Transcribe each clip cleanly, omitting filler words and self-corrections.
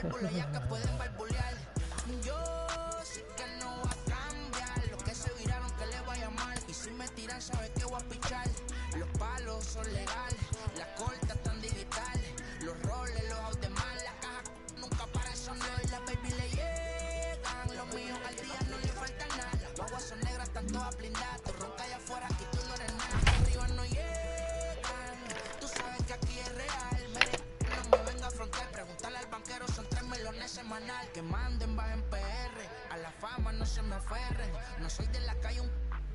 válvulas ya que pueden barbulear. Yo sé que no va a cambiar. Los que se viraron que le vaya mal. Y si me tiran, sabes que voy a pichar. Los palos son legales, las cortas están digitales. Los roles, los out de mal, la caja nunca para eso no. Y las baby le llegan. Los míos al día no le falta nada. Las guaguas son negras, están todas blindadas. Tu ronca allá afuera, aquí tú no eres nada. Que arriba no llegan. Tú sabes que aquí es real. No me venga a afrontar. Preguntarle al banquero, son 3 melones semanal. Que manden, bajen PR. A la fama no se me aferren. No soy de la calle,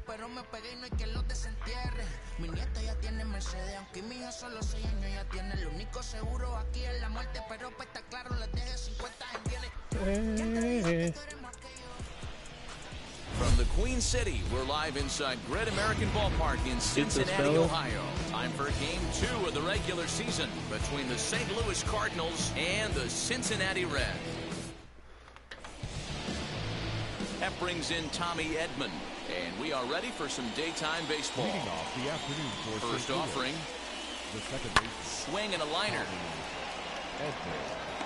pero me pegué y no hay que los desentierre. Mi nieto ya tiene Mercedes, aunque mi hijo solo 6 años ya tiene. Lo único seguro aquí es la muerte, pero pues está claro, les deje 50 en bienes. From the Queen City, we're live inside Great American Ballpark in Cincinnati, Ohio. Time for Game 2 of the regular season between the St. Louis Cardinals and the Cincinnati Reds. That brings in Tommy Edman. And we are ready for some daytime baseball. Leading off the afternoon for first offering, the second base swing and a liner.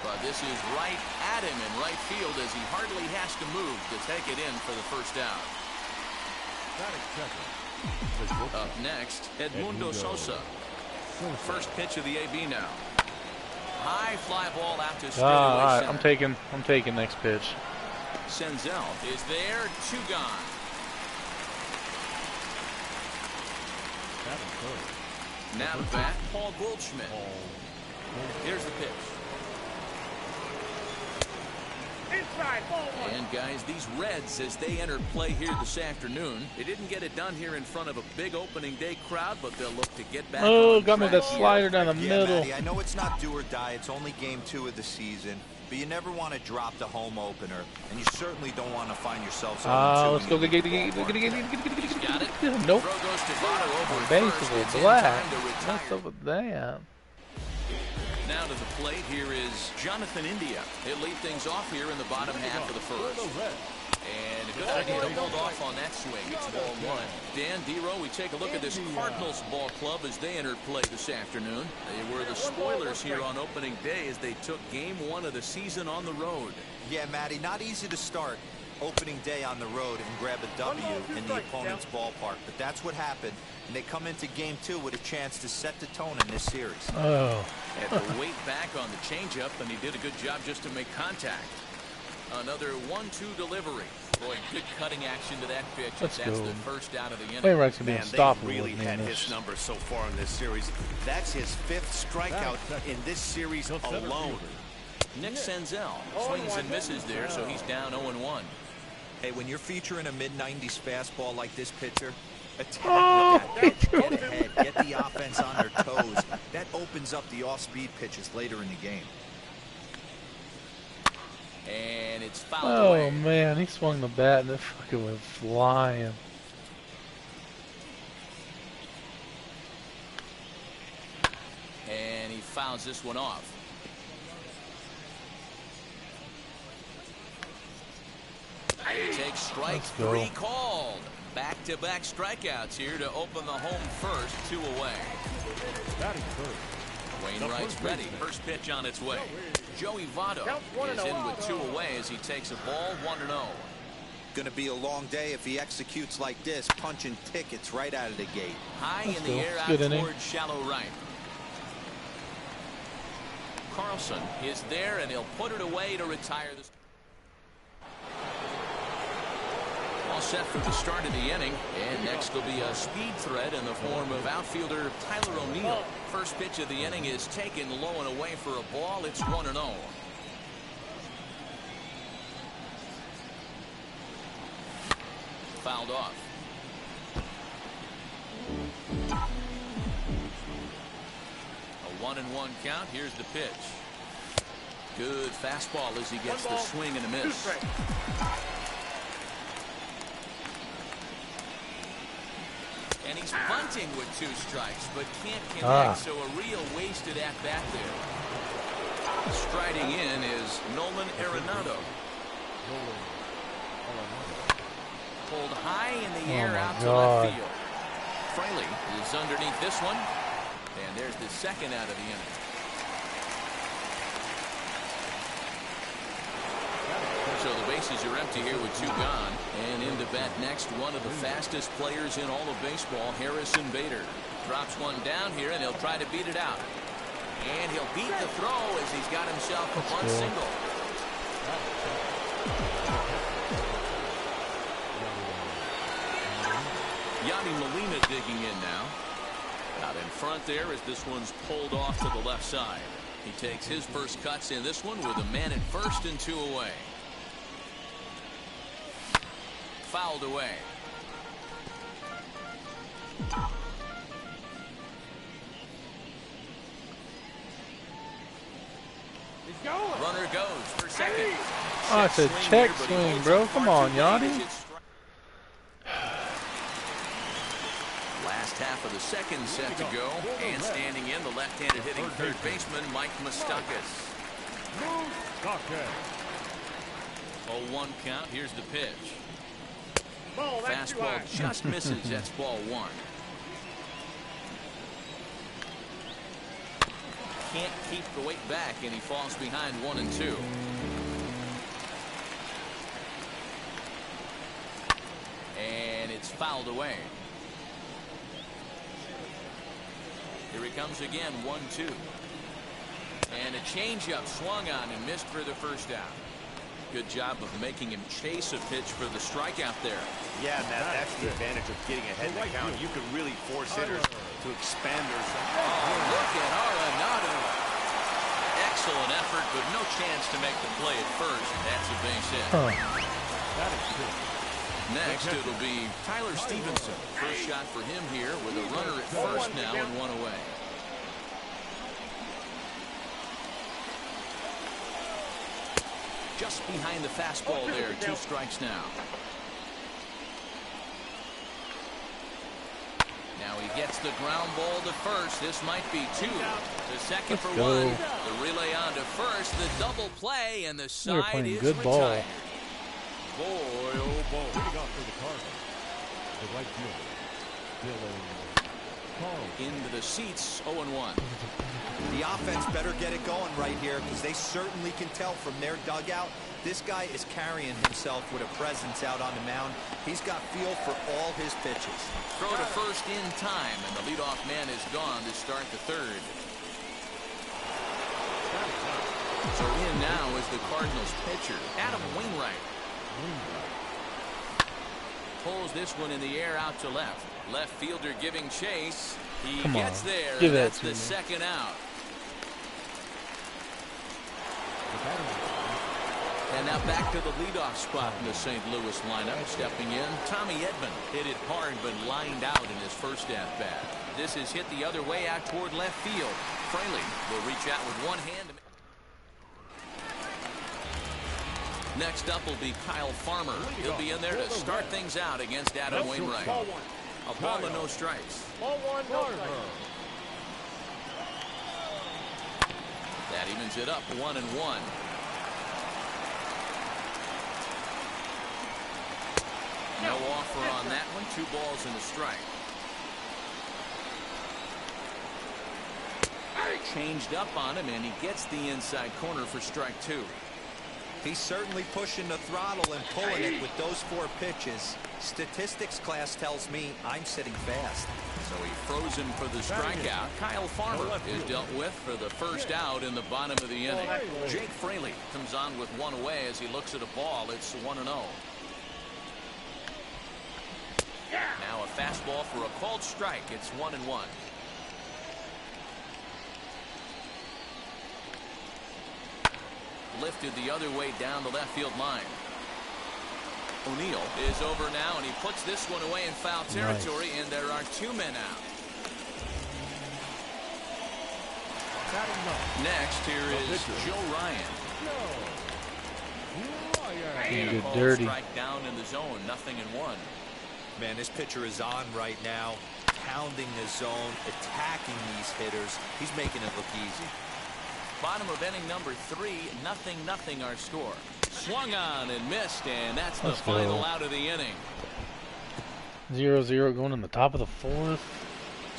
But this is right at him in right field as he hardly has to move to take it in for the first out. Up next, Edmundo Sosa. First pitch of the AB now. High fly ball out to straightaway all right, center. I'm taking next pitch. Senzel is there, 2 gone. Now to bat, Paul Goldschmidt. Here's the pitch. And guys, these Reds, as they entered play here this afternoon, they didn't get it done here in front of a big opening day crowd, but they'll look to get back. Oh, got me that slider down the middle. Matty, I know it's not do or die. It's only game 2 of the season. But you never want to drop the home opener, and you certainly don't want to find yourself. Let's go get it. Nope. Basically black. What's up with that? Now to the plate, here is Jonathan India. He'll lead things off here in the bottom half of the first. And a good idea to hold off on that swing. It's ball 1. Dan Dero, we take a look at this Cardinals ball club as they entered play this afternoon. They were the spoilers here on opening day as they took game 1 of the season on the road. Yeah, Matty, not easy to start opening day on the road and grab a W in the opponent's ballpark. But that's what happened. And they come into game 2 with a chance to set the tone in this series. Oh. Had to wait back on the changeup, and he did a good job just to make contact. Another 1-2 delivery. Boy, good cutting action to that pitch. That's the first out of the inning. Wainwrights can be unstoppable. They really had his numbers so far in this series. That's his 5th strikeout in this series alone. Nick Senzel swings and misses there, so he's down 0-1. Hey, when you're featuring a mid-90s fastball like this pitcher, attack with that. Get ahead, get the offense on their toes. That opens up the off-speed pitches later in the game. And it's fouled away. Oh man, he swung the bat and it fucking went flying. And he fouls this one off. He takes strike 3 called. Back-to-back strikeouts here to open the home first. 2 away. Wainwright's ready. First pitch on its way. Joey Votto is in with 2 away as he takes a ball 1-0. Going to be a long day if he executes like this, punching tickets right out of the gate. High in the air out towards shallow right. Carlson is there, and he'll put it away to retire this. All set for the start of the inning, and next will be a speed threat in the form of outfielder Tyler O'Neill. First pitch of the inning is taken low and away for a ball. It's 1-0. Fouled off. A 1-1 count. Here's the pitch. Good fastball as he gets the swing and a miss. And he's bunting with 2 strikes, but can't connect, so a real wasted at-bat there. Striding in is Nolan Arenado. Pulled high in the air out to left field. Fraley is underneath this one, and there's the second out of the inning. bases are empty here with 2 gone. And in to bat next, one of the fastest players in all of baseball, Harrison Bader. Drops one down here, and he'll try to beat it out. And he'll beat the throw as he's got himself a bunt single. Yadi Molina digging in now. Out in front there as this one's pulled off to the left side. He takes his first cuts in this one with a man at first and 2 away. Fouled away. Runner goes for second. Oh, it's a check swing, bro. Come on, Yachty. Last half of the second set to go, and standing in, the left-handed hitting third baseman, Mike Moustakas. 0-1 count. Here's the pitch. Fastball just misses. That's ball 1. Can't keep the weight back, and he falls behind 1 and 2. And it's fouled away. Here he comes again, 1-2. And a changeup swung on and missed for the first out. Good job of making him chase a pitch for the strikeout there. Yeah, that's the advantage of getting ahead in the count. You can really force hitters to expand their zone. Oh, look at Arenado. Excellent effort, but no chance to make the play at first. That's a base hit. Next, it'll be Tyler Stevenson. First shot for him here with a runner at first now and 1 away. Just behind the fastball there. 2 strikes now. Now he gets the ground ball to first. This might be 2. The second for 1. The relay on to first. The double play, and the side is good ball. retired. Boy, oh boy. Leading off for the Cardinals, the right fielder, Into the seats, 0-1. The offense better get it going right here, because they certainly can tell from their dugout this guy is carrying himself with a presence out on the mound. He's got feel for all his pitches. Throw to first in time, and the leadoff man is gone to start the third. So in now is the Cardinals pitcher, Adam Wainwright. Pulls this one in the air out to left. Left fielder giving chase. He gets there, and that's the second out. And now back to the leadoff spot in the St. Louis lineup. Stepping in, Tommy Edman. Hit it hard, but lined out in his first at-bat. This is hit the other way out toward left field. Fraley will reach out with one hand. Next up will be Kyle Farmer. He'll be in there to start things out against Adam Wainwright. A ball and no strikes. That evens it up, 1-1. No offer on that one. 2 balls and a strike. Changed up on him, and he gets the inside corner for strike 2. He's certainly pushing the throttle and pulling it with those 4 pitches. Statistics class tells me I'm sitting fast. So he froze him for the strikeout. Kyle Farmer is dealt with for the first out in the bottom of the inning. Jake Fraley comes on with 1 away as he looks at a ball. It's 1-0. Now a fastball for a called strike. It's 1-1. Lifted the other way down the left field line. O'Neill is over now, and he puts this one away in foul territory, and there are 2 men out. Next, here is Joe Ryan. Get dirty. Strike down in the zone, 0-1. Man, this pitcher is on right now, pounding the zone, attacking these hitters. He's making it look easy. Bottom of inning number 3, 0-0 our score. Swung on and missed, and that's the final out of the inning. 0-0 going in the top of the 4th.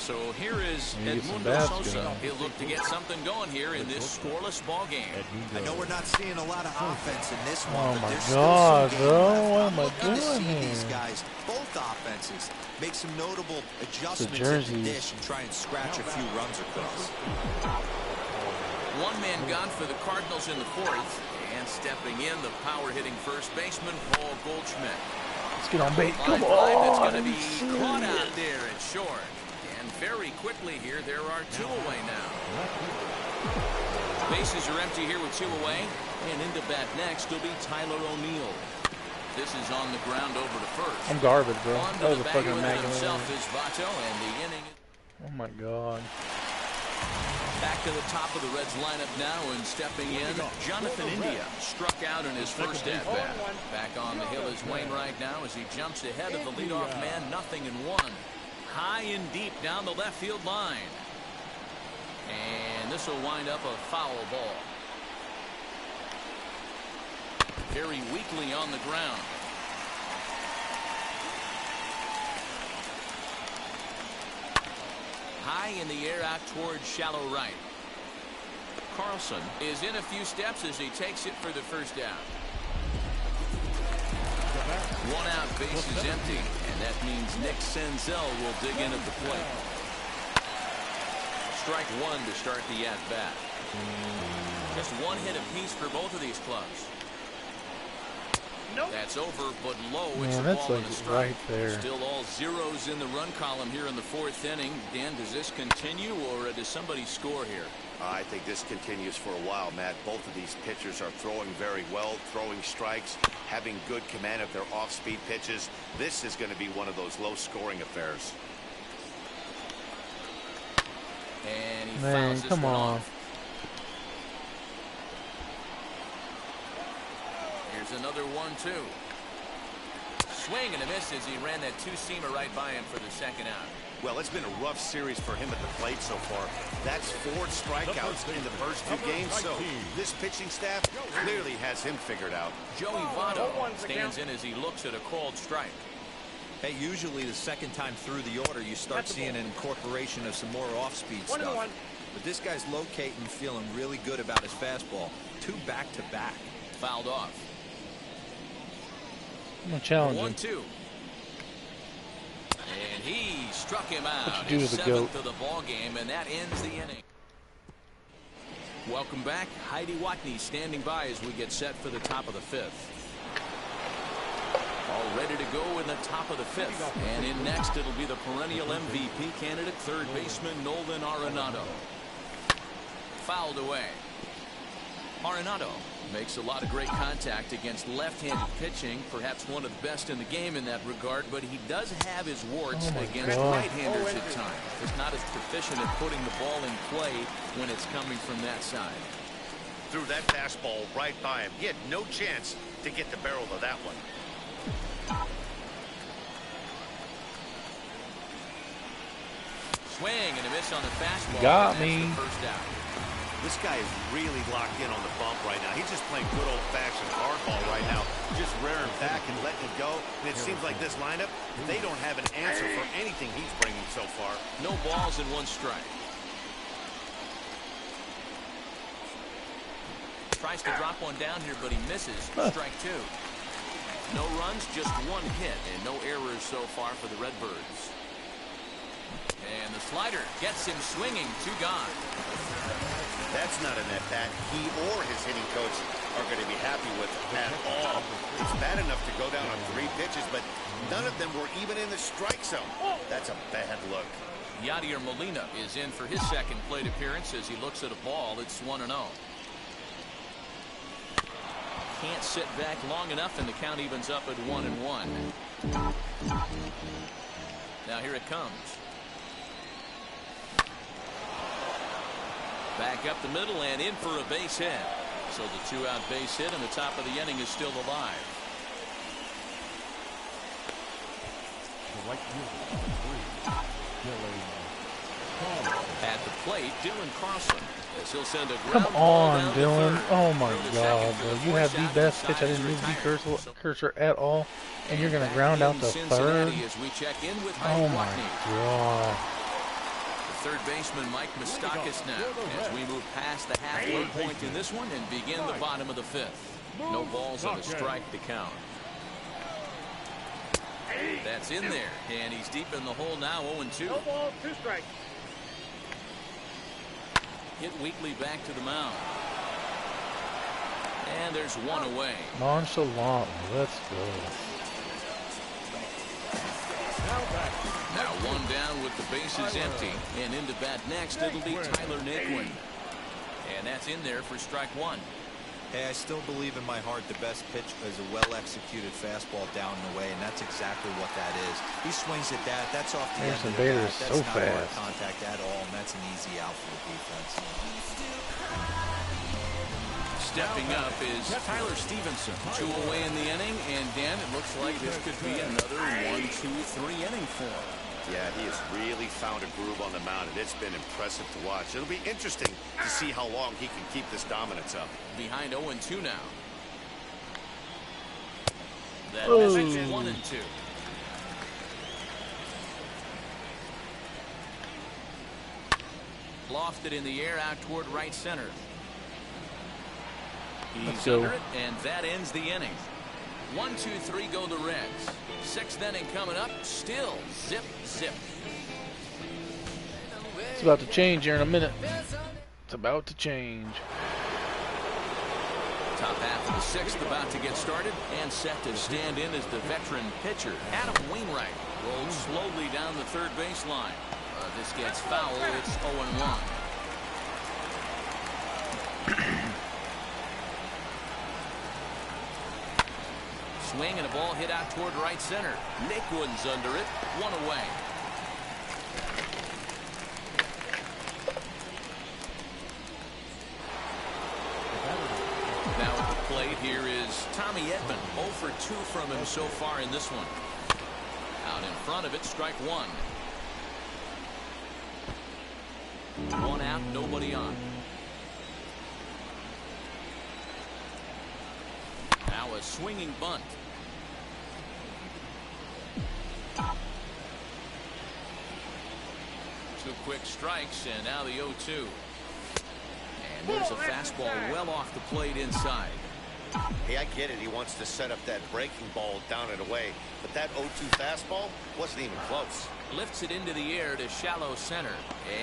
So here is Edmundo Sosa. He'll look to get something going here in this scoreless ball game. I know we're not seeing a lot of offense in this one, Oh but my there's God, still some game left. bro. What am I'm I looking to see doing these here? guys, both offenses, make some notable adjustments in jerseys. the dish and try and scratch a few runs across. One man gone for the Cardinals in the fourth. And stepping in, the power-hitting first baseman, Paul Goldschmidt. Let's get on base. Come Line drive that's on. going to be caught out there at short. And very quickly here, there are two away now. Bases are empty here with two away. And into bat next will be Tyler O'Neill. This is on the ground over to first. I'm garbage, bro. On That to was a the fucking bag with immaculate. himself is Vato, and the inning. Oh my God. Back to the top of the Reds lineup now, and stepping in, Jonathan India struck out in his first at-bat. Back on the hill is Wainwright now as he jumps ahead of the leadoff man, 0-1. High and deep down the left field line. And this will wind up a foul ball. Very weakly on the ground. High in the air out towards shallow right. Carlson is in a few steps as he takes it for the first out. One out, base is empty, and that means Nick Senzel will dig in at the plate. Strike one to start the at-bat. Just one hit apiece for both of these clubs. That's over, but low. It's a that's ball like and a strike. right there. Still all zeros in the run column here in the fourth inning. Dan, does this continue, or does somebody score here? I think this continues for a while, Matt. Both of these pitchers are throwing very well, throwing strikes, having good command of their off-speed pitches. This is going to be one of those low-scoring affairs. And he Man, fouls this come one on. off. Here's another 1-2. Swing and a miss as he ran that two-seamer right by him for the second out. Well, it's been a rough series for him at the plate so far. That's 4 strikeouts in the first 2 games, so this pitching staff clearly has him figured out. Joey Votto stands in as he looks at a called strike. Hey, usually the second time through the order, you start seeing an incorporation of some more off-speed stuff. But this guy's locating, feeling really good about his fastball. 2 back-to-back. Fouled off. I'm gonna challenge him. 1-2. And he struck him out. What you do His to the 7th goat? of the ball game, and that ends the inning. Welcome back. Heidi Watney standing by as we get set for the top of the 5th. All ready to go in the top of the 5th. And in next, it'll be the perennial MVP candidate, third baseman Nolan Arenado. Fouled away. Arenado makes a lot of great contact against left-handed pitching, perhaps one of the best in the game in that regard, but he does have his warts against right-handers at times. He's not as proficient at putting the ball in play when it's coming from that side. Threw that fastball right by him. He had no chance to get the barrel of that one. Swing and a miss on the fastball. Got and that's me. the first out. This guy is really locked in on the bump right now. He's just playing good old-fashioned hardball right now, just rearing back and letting it go. And it seems like this lineup, they don't have an answer for anything he's bringing so far. No balls and 1 strike. Tries to drop one down here, but he misses. Strike 2. No runs, just 1 hit, and no errors so far for the Redbirds. And the slider gets him swinging. 2 gone. That's not an at-bat he or his hitting coach are going to be happy with at all. It's bad enough to go down on 3 pitches, but none of them were even in the strike zone. That's a bad look. Yadier Molina is in for his second plate appearance as he looks at a ball. It's 1-0. Can't sit back long enough, and the count evens up at 1-1. Now here it comes. Back up the middle and in for a base hit. So the 2-out base hit, and the top of the inning is still alive. At the plate, Dylan Carlson. As he'll send a ground Come ball on, down to Dylan. third. Oh my Throw to God, second bro. for You the have force the out. best pitch. I Side is didn't move retired. the cursor at all, and you're gonna Back ground out in to Cincinnati third. as we check in with Oh Heidi my Watney. God. third baseman Mike Moustakas now as we move past the halfway point in this one and begin the bottom of the fifth. No balls and a strike to count. That's in there, and he's deep in the hole now, 0-2. No balls, 2 strikes. Hit weakly back to the mound. And there's one away. Nonchalant. Let's go. Now one down with the bases empty. And into bat next, it'll be Tyler Naquin. And that's in there for strike 1. Hey, I still believe in my heart the best pitch is a well-executed fastball down and away, and that's exactly what that is. He swings at that. That's off the end of the bat. That's not hard contact at all, and that's an easy out for the defense. Stepping up is Tyler Stevenson. 2 away in the inning, and Dan, it looks like this could be another 1-2-3 inning for him. Yeah, he has really found a groove on the mound, and it's been impressive to watch. It'll be interesting to see how long he can keep this dominance up. Behind 0-2 now. That is 1-2. Lofted in the air out toward right center. He's under it, and that ends the inning. 1-2-3 go the Reds. 6th inning coming up. Still zip, zip. It's about to change here in a minute. It's about to change. Top half of the 6th about to get started, and set to stand in as the veteran pitcher, Adam Wainwright, rolls slowly down the third baseline. This gets foul. It's 0-1. Swing and a ball hit out toward right center. Naquin's under it. 1 away. Now at the plate here is Tommy Edman. 0 for 2 from him so far in this one. Out in front of it, strike 1. 1 out, nobody on. Now a swinging bunt. 2 quick strikes, and now the 0-2. And there's a fastball well off the plate inside. Hey, I get it. He wants to set up that breaking ball down and away, but that 0-2 fastball wasn't even close. Lifts it into the air to shallow center,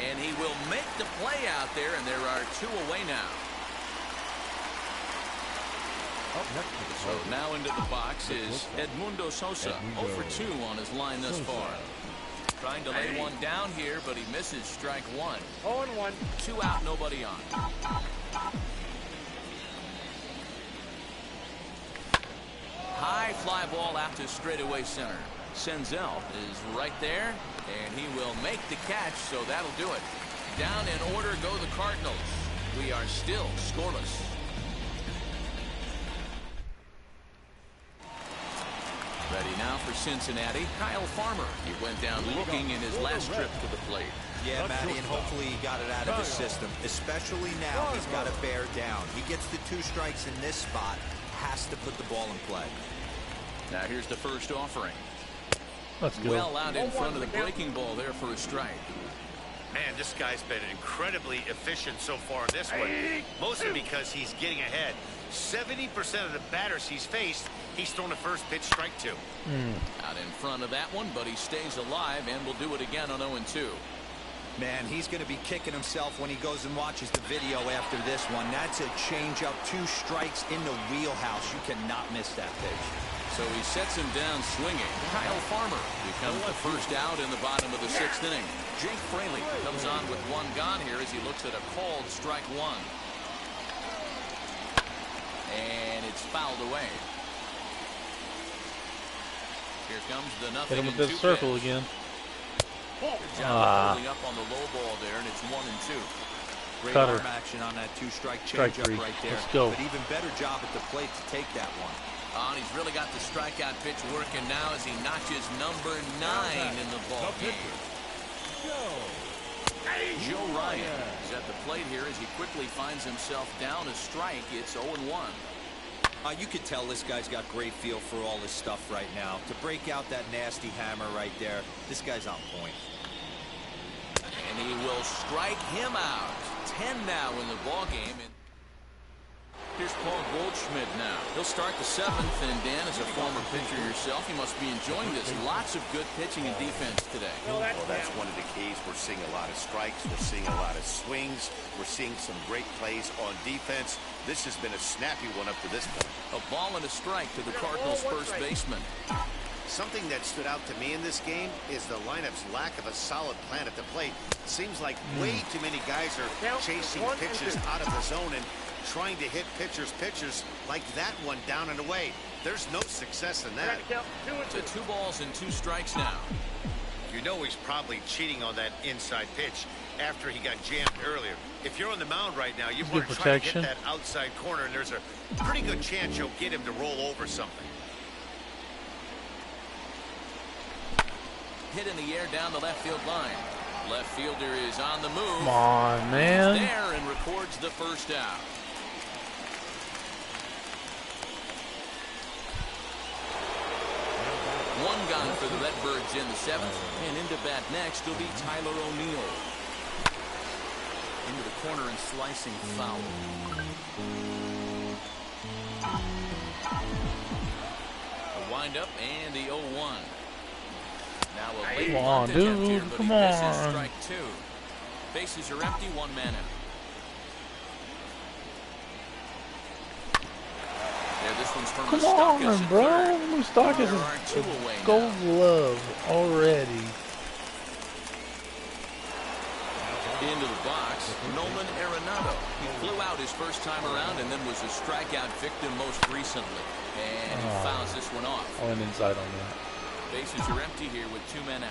and he will make the play out there, and there are 2 away now. So now into the box is Edmundo Sosa. 0 for 2 on his line thus far. Trying to lay one down here, but he misses strike 1. 0-1. 2 out, nobody on. High fly ball out to straightaway center. Senzel is right there, and he will make the catch, so that'll do it. Down in order go the Cardinals. We are still scoreless. Ready now for Cincinnati, Kyle Farmer. He went down looking in his last trip to the plate. Yeah, Matty, and hopefully he got it out of his system. Especially now, he's got to bear down. He gets the 2 strikes in this spot, has to put the ball in play. Now here's the first offering. Let's go. Well out in front of the breaking ball there for a strike. Man, this guy's been incredibly efficient so far in this one. Mostly because he's getting ahead. 70% of the batters he's faced, he's thrown the first pitch, strike 2. Out in front of that one, but he stays alive and will do it again on 0-2. Man, he's going to be kicking himself when he goes and watches the video after this one. That's a changeup, 2 strikes in the wheelhouse. You cannot miss that pitch. So he sets him down swinging. Kyle Farmer becomes the first out in the bottom of the 6th inning. Jake Fraley comes on with 1 gone here as he looks at a called strike 1. And it's fouled away. Here comes the nothing. Hit him with this circle pitch. again. Good job holding up on the low ball there, and it's 1-2. Great Cutter. arm action on that 2-strike Strike changeup 3. right there. Let's go. But even better job at the plate to take that one. And he's really got the strikeout pitch working now as he notches number 9 in the ball game. Joe Ryan is at the plate here as he quickly finds himself down a strike. It's 0-1. You could tell this guy's got great feel for all this stuff right now. To break out that nasty hammer right there, this guy's on point. And he will strike him out. 10 now in the ball game. And here's Paul Goldschmidt now. He'll start the 7th, and Dan, as a former pitcher yourself, you must be enjoying this. Lots of good pitching and defense today. Well, that's one of the keys. We're seeing a lot of strikes. We're seeing a lot of swings. We're seeing some great plays on defense. This has been a snappy one up to this point. A ball and a strike to the Cardinals' first baseman. Something that stood out to me in this game is the lineup's lack of a solid plan at the plate. Seems like way too many guys are chasing pitches out of the zone and trying to hit pitchers like that one down and away. There's no success in that. To 2 balls and 2 strikes now. You know he's probably cheating on that inside pitch after he got jammed earlier. If you're on the mound right now, you want to try to get that outside corner, and there's a pretty good chance you'll get him to roll over something. Hit in the air down the left field line. Left fielder is on the move. Come on, man. He's there and records the first out. One gone for the Redbirds in the 7th. And into bat next will be Tyler O'Neill. Into the corner and slicing foul. A windup and the 0-1. Now a late come on, dude. Here, come on. This is on. strike 2. Bases are empty. 1 man out. There, this one's from Come on, bro. Moustakas is gold glove already. Into the box, Nolan Arenado. He flew out his first time around and then was a strikeout victim most recently. And he fouls this one off. I went inside on that. Bases are empty here with 2 men out.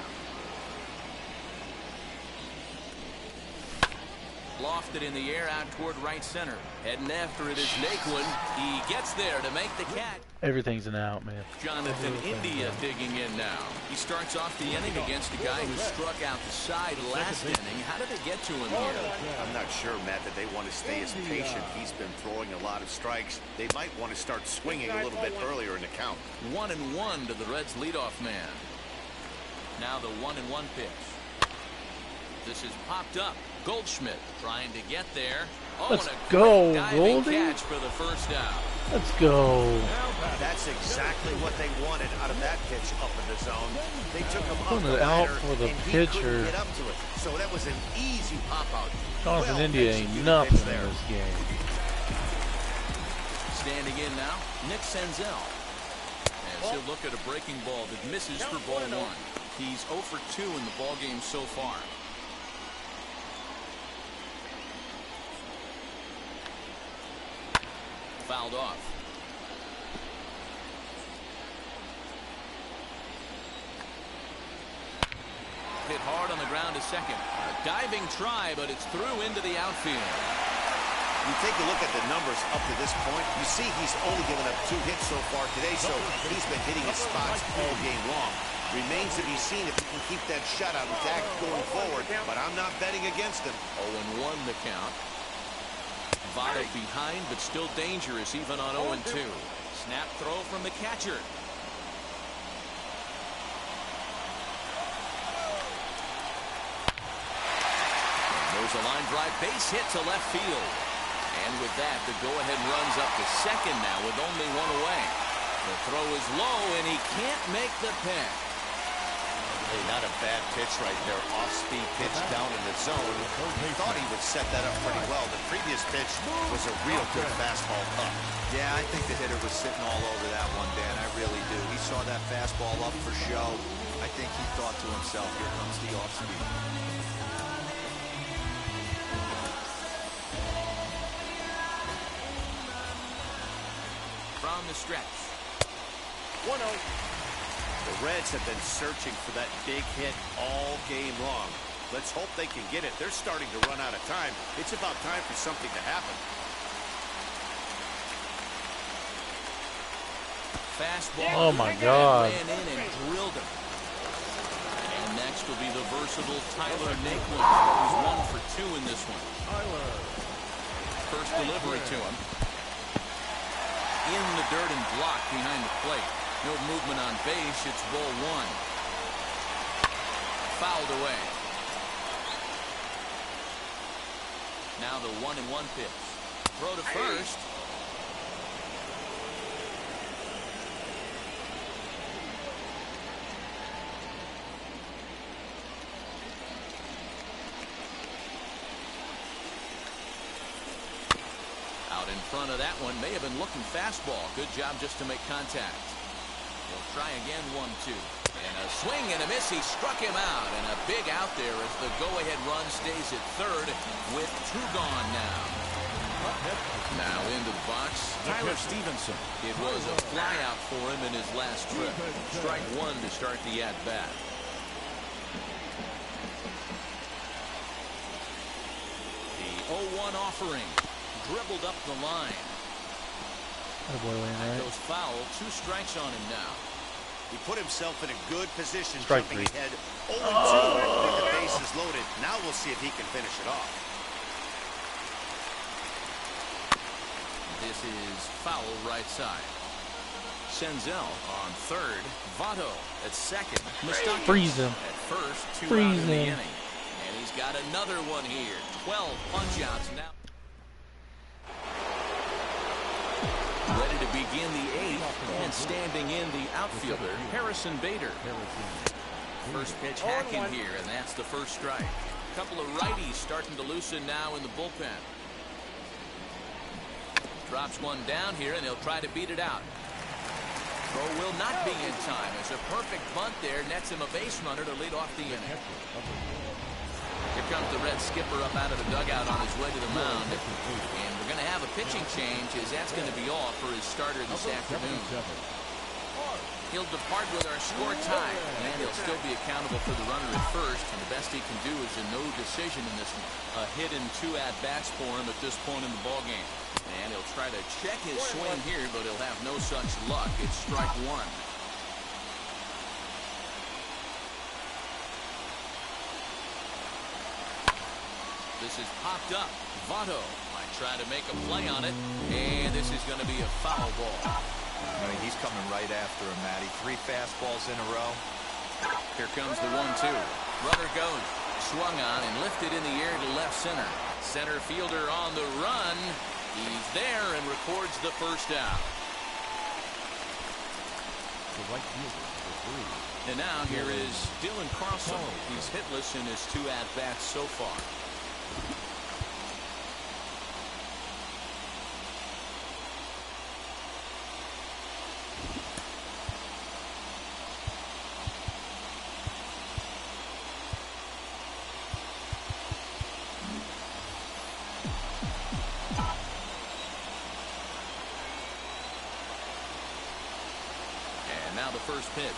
Lofted in the air out toward right center. Heading after it is Naquin. He gets there to make the catch. Everything's an out, man. Jonathan India digging in now. He starts off the inning against a guy who struck out the side last inning. How did it get to him here? I'm not sure, Matt, that they want to stay as patient. He's been throwing a lot of strikes. They might want to start swinging a little bit earlier in the count. 1-1 to the Reds' leadoff man. Now the 1-1 pitch. This is popped up. Goldschmidt trying to get there. Oh, Let's and a go, Goldie. Goldie. Catch for the first out. Let's go. That's exactly what they wanted out of that pitch up in the zone. They took him up Putting the it out ladder, for the and he pitcher. couldn't get up to it. So that was an easy pop out. Jonathan Well India ain't executed nothing pitch in there. this game. Standing in now, Nick Senzel. As he'll look at a breaking ball that misses for ball 1. He's 0 for 2 in the ball game so far. Fouled off. Hit hard on the ground to second. A diving try, but it's through into the outfield. You take a look at the numbers up to this point, you see he's only given up 2 hits so far today, so he's been hitting his spots all game long. Remains to be seen if he can keep that shutout intact going forward, but I'm not betting against him. 0-1 the count. Votto behind, but still dangerous even on 0-2. Snap throw from the catcher. There's a line drive base hit to left field. And with that, the go-ahead runs up to second now with only 1 away. The throw is low, and he can't make the pick. Hey, not a bad pitch right there. Off-speed pitch down in the zone. Thought he would set that up pretty well. The previous pitch was a real good fastball up. Yeah, I think the hitter was sitting all over that one, Dan. I really do. He saw that fastball up for show. I think he thought to himself, here comes the off-speed. From the stretch. 1-0. The Reds have been searching for that big hit all game long. Let's hope they can get it. They're starting to run out of time. It's about time for something to happen. Fastball. Oh my God. Ran in and drilled him. And next will be the versatile Tyler Naquin, who's 1 for 2 in this one. First delivery to him. In the dirt and blocked behind the plate. No movement on base. It's ball 1. Fouled away. Now the 1-1 pitch. Throw to first. Out in front of that one. May have been looking fastball. Good job just to make contact. He'll try again, 1-2. And a swing and a miss. He struck him out. And a big out there as the go-ahead run stays at third with 2 gone now. Now into the box, Tyler Stevenson. It was a flyout for him in his last trip. Strike 1 to start the at-bat. The 0-1 offering. Dribbled up the line. Oh boy, That goes foul. 2 strikes on him now. He put himself in a good position, Strike jumping 3. ahead 0-2 with the bases loaded. Now we'll see if he can finish it off. This is foul right side. Senzel on third. Votto at second. Mustakas Freeze him. at first. 2 out Freeze in the him. inning. And he's got another one here. 12 punch-outs now. Ready to begin the 8th, and standing in the outfielder, Harrison Bader. First pitch hacking here, and that's the first strike. A couple of righties starting to loosen now in the bullpen. Drops one down here, and he'll try to beat it out. Throw will not be in time. It's a perfect bunt there. Nets him a base runner to lead off the inning. Here comes the Red skipper up out of the dugout on his way to the mound. And we're going to have a pitching change as that's going to be off for his starter this afternoon. He'll depart with our score tie, and he'll still be accountable for the runner at first. And the best he can do is a no decision in this one. A hit and 2 at-bats for him at this point in the ballgame. And he'll try to check his swing here, but he'll have no such luck. It's strike 1. This is popped up. Votto might try to make a play on it, and this is going to be a foul ball. I mean, he's coming right after him, Matty. 3 fastballs in a row. Here comes the 1-2. Runner goes. Swung on and lifted in the air to left center. Center fielder on the run. He's there and records the first out. The right fielder for 3. And now here is Dylan Carlson. He's hitless in his 2 at-bats so far. Now the first pitch.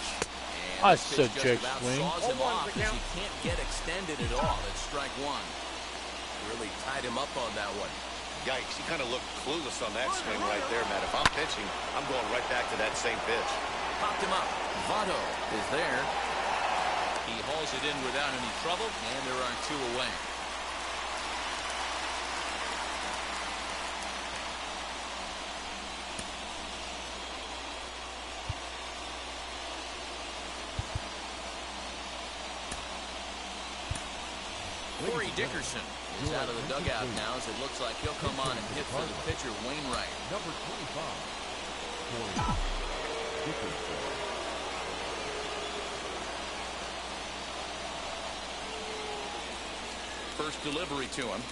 I said check swing. Saws him off as he can't get extended at all. It's strike 1. Really tied him up on that one. Yikes, he kind of looked clueless on that swing right there, Matt. If I'm pitching, I'm going right back to that same pitch. Popped him up. Votto is there. He hauls it in without any trouble, and there are 2 away. Dickerson is out of the dugout now as it looks like he'll come on and hit for the pitcher, Wainwright. Number 25, Dickerson. First delivery to him.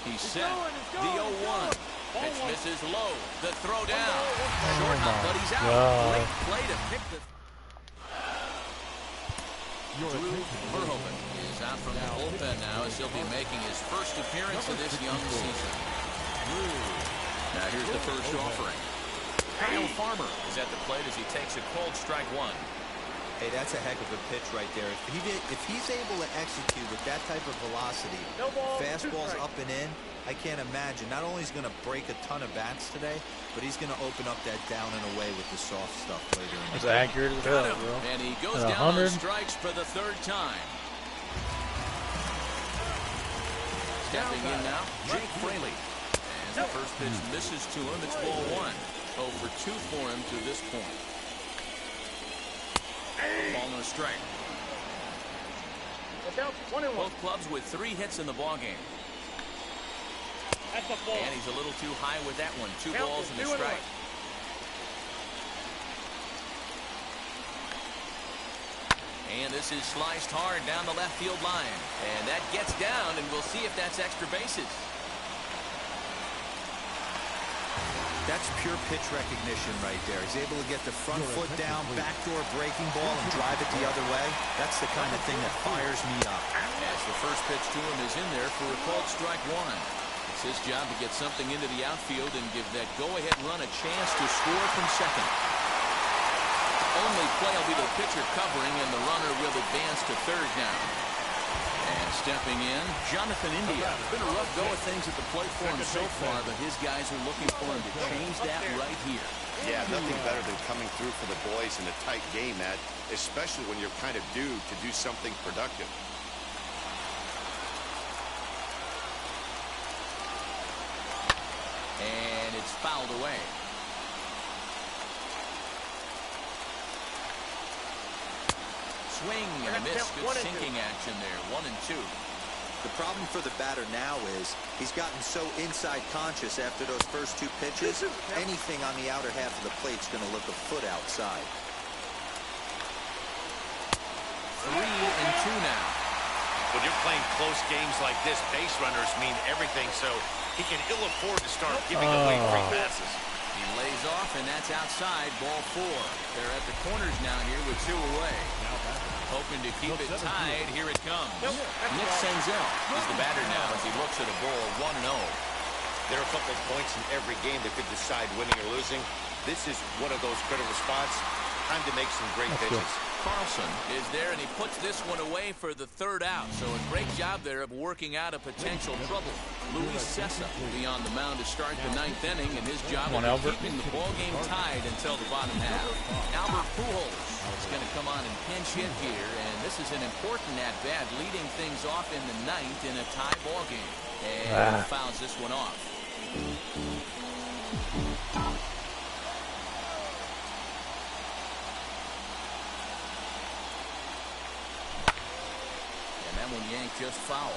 He's set. The 0-1. Pitch misses low. The throw down. Short up, but he's out. Great play to pick the... Drew Verhoeven is out from the bullpen now as he'll be making his first appearance of this young season. Now here's the first offering. Kyle Farmer is at the plate as he takes a cold strike 1. Hey, that's a heck of a pitch right there. If he's able to execute with that type of velocity, fastballs up and in, I can't imagine. Not only is he going to break a ton of bats today, but he's going to open up that down and away with the soft stuff later in the That's accurate as hell, bro. And he goes down on strikes for the 3rd time. Stepping in now, Jake Fraley. And the first pitch misses to him. It's ball 1. 0 for 2 for him to this point. Ball and a strike. Both clubs with 3 hits in the ballgame. And he's a little too high with that one. 2 balls and a strike. And this is sliced hard down the left field line. And that gets down, and we'll see if that's extra bases. That's pure pitch recognition right there. He's able to get the front foot down, backdoor breaking ball, and drive it the other way. That's the kind of thing that fires me up. As the first pitch to him is in there for a called strike 1. It's his job to get something into the outfield and give that go-ahead run a chance to score from second. Only play will be the pitcher covering, and the runner will advance to third now. And stepping in, Jonathan India. Been a rough go of things at the plate for him so far, but his guys are looking for him to change that right here. Yeah, nothing better than coming through for the boys in a tight game, Matt, especially when you're kind of due to do something productive. And it's fouled away. Swing and a miss. Good sinking action there. 1 and 2. The problem for the batter now is he's gotten so inside conscious after those first 2 pitches. Anything on the outer half of the plate's going to look a foot outside. 3 and 2 now. When you're playing close games like this, base runners mean everything, so he can ill afford to start giving away free passes. He lays off, and that's outside. Ball 4. They're at the corners now here with 2 away. Hoping to keep it tied. Here it comes. Nick Senzel is the batter now as he looks at a ball 1-0. There are a couple of points in every game that could decide winning or losing. This is one of those critical spots. Time to make some great pitches. Carlson is there, and he puts this one away for the 3rd out. So a great job there of working out a potential trouble. Luis Cessa will be on the mound to start the 9th inning, and his job will be keeping the ball game tied until the bottom half. Albert Pujols is going to come on and pinch hit here, and this is an important at-bat, leading things off in the 9th in a tie ball game. And fouls this one off. One yank just foul.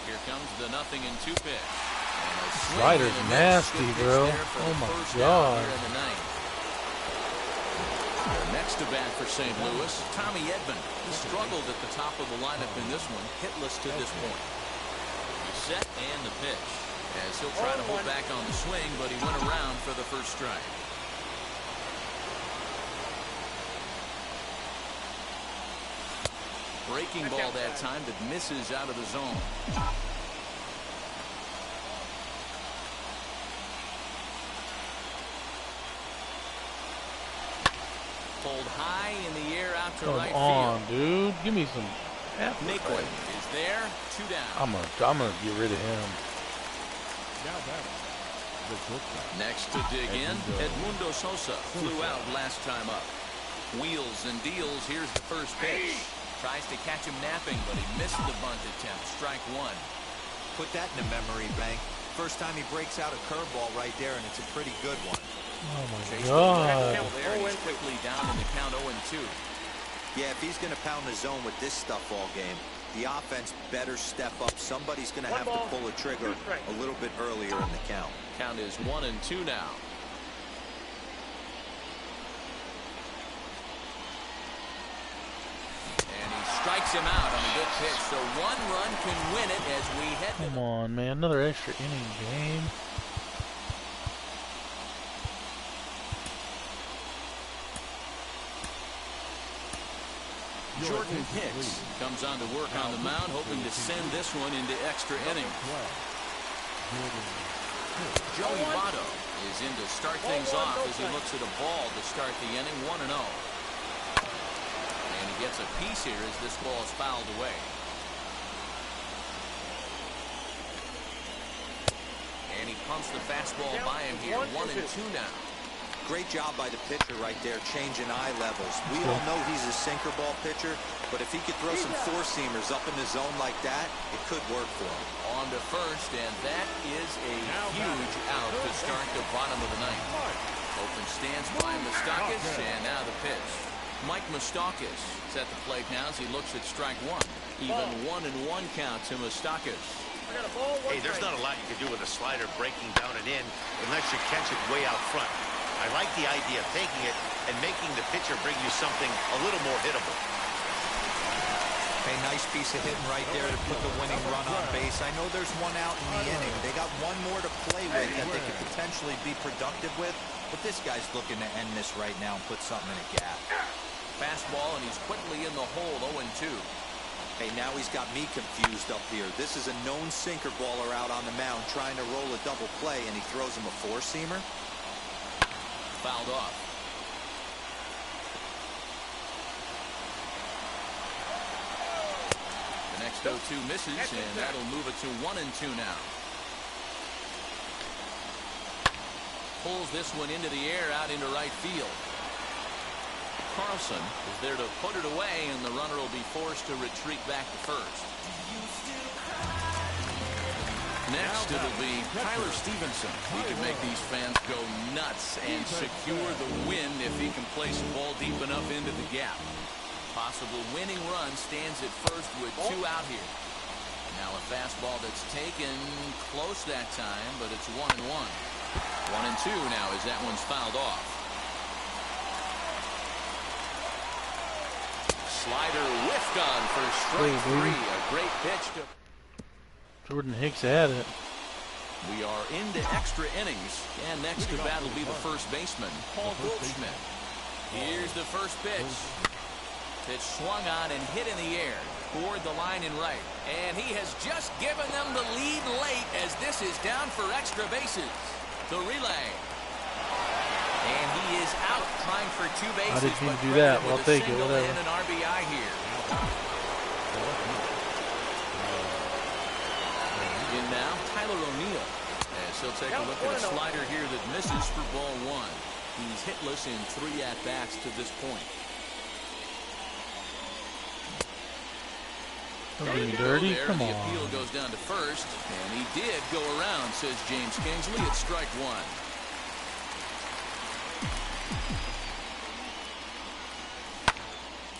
Here comes the 0-2 pitch. Slider's nasty, bro. Oh my God. Next to bat for St. Louis, Tommy Edman. He struggled at the top of the lineup in this one, hitless to this point. The set and the pitch. As he'll try to hold back on the swing, but he went around for the first strike. Breaking ball that time that misses out of the zone. Pulled high in the air out to right field. Come on, dude. Give me some. Naquin is there. 2 down. I'm gonna get rid of him. Next to dig in, Edmundo Sosa flew out last time up. Wheels and deals. Here's the first pitch. Tries to catch him napping, but he missed the bunt attempt. Strike 1. Put that in the memory bank. First time he breaks out a curveball right there, and it's a pretty good one. Oh my God. There, he's quickly down in the count 0-2. Yeah, if he's going to pound the zone with this stuff all game, the offense better step up. Somebody's going to have to pull a trigger a little bit earlier in the count. Count is 1-2 now. Strikes him out on a good pitch, so 1 run can win it as we head. Come on, man, another extra inning game. Jordan Hicks comes on to work on the mound, hoping to send this one into extra innings. Joey Votto is in to start things off as he looks at a ball to start the inning. 1-0. He gets a piece here as this ball is fouled away. And he pumps the fastball by him here. 1-2 now. Great job by the pitcher right there, changing eye levels. We all know he's a sinker ball pitcher, but if he could throw some four-seamers up in the zone like that, it could work for him. On to first, and that is a huge out to start the bottom of the ninth. Open stance by Moustakas, and now the pitch. Mike Moustakas is at the plate now as he looks at strike one. Even 1-1 count to Moustakas. Hey, there's not a lot you can do with a slider breaking down and in unless you catch it way out front. I like the idea of taking it and making the pitcher bring you something a little more hittable. Hey, nice piece of hitting right there to put the winning run on base. I know there's one out in the inning. They got one more to play with that they could potentially be productive with, but this guy's looking to end this right now and put something in a gap. Fastball, and he's quickly in the hole, 0-2. Hey, now he's got me confused up here. This is a known sinker baller out on the mound trying to roll a double play, and he throws him a four-seamer. Fouled off. The next 0-2 misses, and that'll move it to 1-2 now. Pulls this one into the air out into right field. Carlson is there to put it away, and the runner will be forced to retreat back to first. Next, it'll be Tyler Stevenson. He can make these fans go nuts and secure the win if he can place the ball deep enough into the gap. Possible winning run stands at first with 2 out here. Now a fastball that's taken close that time, but it's 1-1. 1-2 now as that one's fouled off. Slider whiffed on for strike 3. A great pitch to Jordan Hicks had it. We are into extra innings, and next to bat will be the first baseman, Paul Goldschmidt. Here's the first pitch. Pitch swung on and hit in the air toward the line and right. And he has just given them the lead late as this is down for extra bases. The relay. And he is out trying for 2 bases. How did he do that? Well, I'll take it. Whatever. And an RBI here. In now, Tyler O'Neill, as he'll take a look at a slider here that misses for ball 1. He's hitless in 3 at-bats to this point. Don't be dirty, come on. The appeal goes down to first, and he did go around, says James Kingsley. It's strike 1.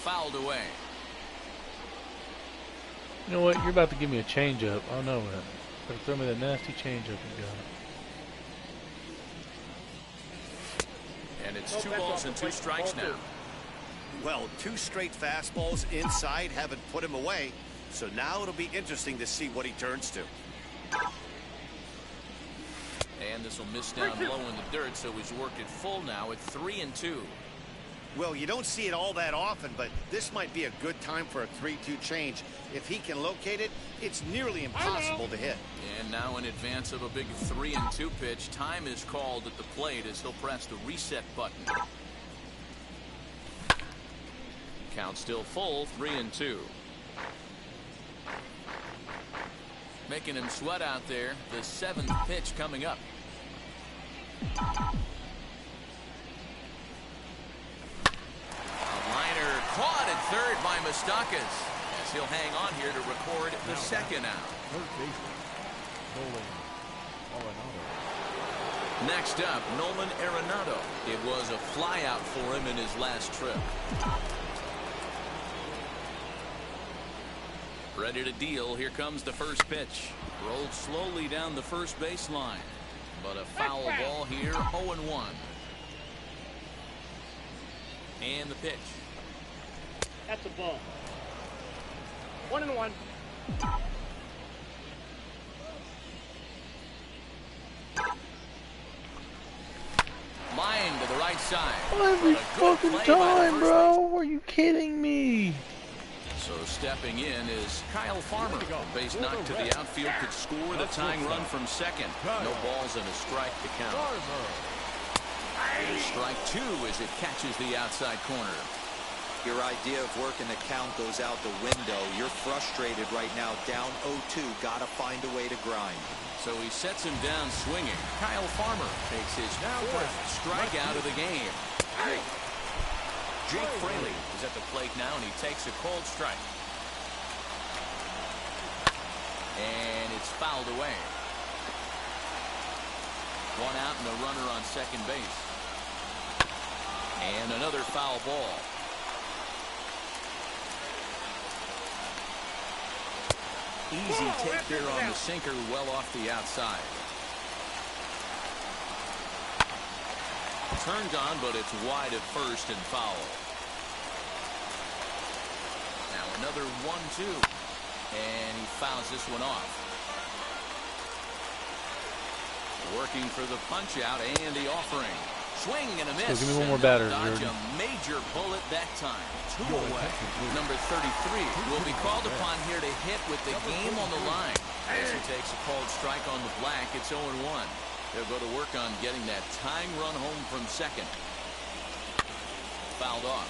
Fouled away. You know what? You're about to give me a changeup. I know it. Better throw me that nasty changeup you got. And it's 2 balls and 2 strikes now. Well, 2 straight fastballs inside haven't put him away, so now it'll be interesting to see what he turns to. And this will miss down low in the dirt, so he's worked it full now at 3-2. Well, you don't see it all that often, but this might be a good time for a 3-2 change. If he can locate it, it's nearly impossible to hit. And now in advance of a big 3-2 pitch, time is called at the plate as he'll press the reset button. Count still full, 3-2. Making him sweat out there. The 7th pitch coming up. Liner caught at third by Moustakas as he'll hang on here to record the 2nd out. Next up, Nolan Arenado. It was a flyout for him in his last trip. Ready to deal. Here comes the first pitch. Rolled slowly down the first baseline. But a foul ball here, 0-1. And the pitch. That's a ball. 1-1. Line to the right side. Every fucking time, bro. Are you kidding me? So stepping in is Kyle Farmer. A base knock to the outfield could score the tying run from second. No balls and a strike to count. Strike 2 as it catches the outside corner. Your idea of working the count goes out the window. You're frustrated right now, down 0-2. Got to find a way to grind. So he sets him down swinging. Kyle Farmer takes his fourth strikeout of the game. Jake Fraley is at the plate now, and he takes a cold strike. And it's fouled away. One out and a runner on second base. And another foul ball. Easy take there on the sinker, well off the outside. Turned on, but it's wide at first and foul. Now another 1-2. And he fouls this one off. Working for the punch out and the offering. Swing and a miss. So give me one more batter. Dodge a major bullet that time. 2 away. Number 33 will be called upon here to hit with the game on the line. As he takes a cold strike on the black, it's 0-1. They'll go to work on getting that tying run home from second. Fouled off.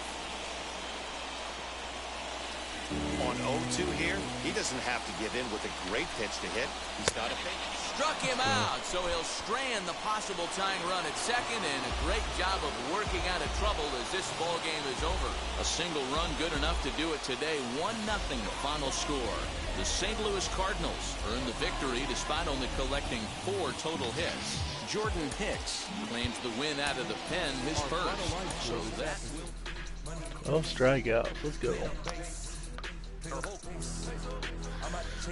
On 0-2 here, he doesn't have to give in with a great pitch to hit. He's got a pitch. Struck him out, so he'll strand the possible tying run at second, and a great job of working out of trouble as this ball game is over. A single run good enough to do it today. 1-0 the final score. The St. Louis Cardinals earned the victory despite only collecting 4 total hits. Jordan Hicks claims the win out of the pen, his first. So that will 12 strikeouts. Let's go.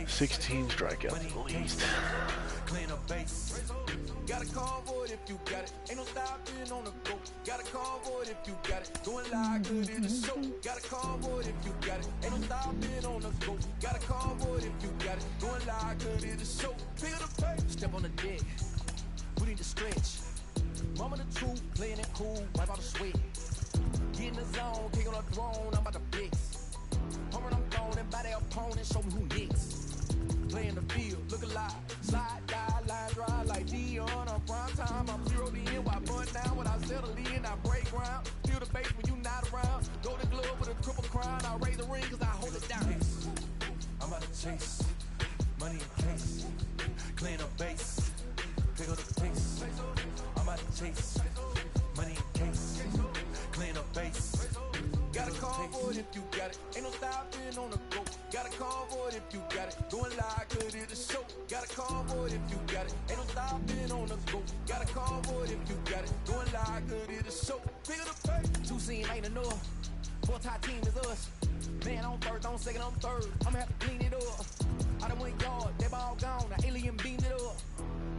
16 strikeouts at least. Got a convoy if you got it. Ain't no stopping on the go. Got a convoy if you got it. Doing like good in the show. Got a convoy if you got it. Ain't no stopping on the go. Got a convoy if you got it. Doing like good in the show. Feel the pain. Step on the deck. We need to stretch. Mama the truth, playing it cool. Wipe out the sweat. Get in the zone, kick on the throne. I'm about to flex. Home run, I'm throwing and by their opponent. Show me who next. Play in the field, look alive. Slide, die, line drive like Dion on prime time. I'm 0'd in, while bun down when I settle in. I break ground, feel the bass when you not around. Go to glove with a triple crown. I raise the ring cause I hold it down. I'm about to chase, money in case, clean up base, pick up the pace. I'm about to chase, money in case, clean up base. Got a convoy if you got it. Ain't no stopping on the go. Got a convoy if you got it. Doing like good in the show. Got a convoy if you got it. Ain't no stopping on the go. Got a convoy if you got it. Doing like good in the show. Figure the pay. 2 scene ain't enough. 4-tie team is us. Man on third, on second, on third. I'ma have to clean it up. I done went yard, they ball gone. Now alien beamed it up.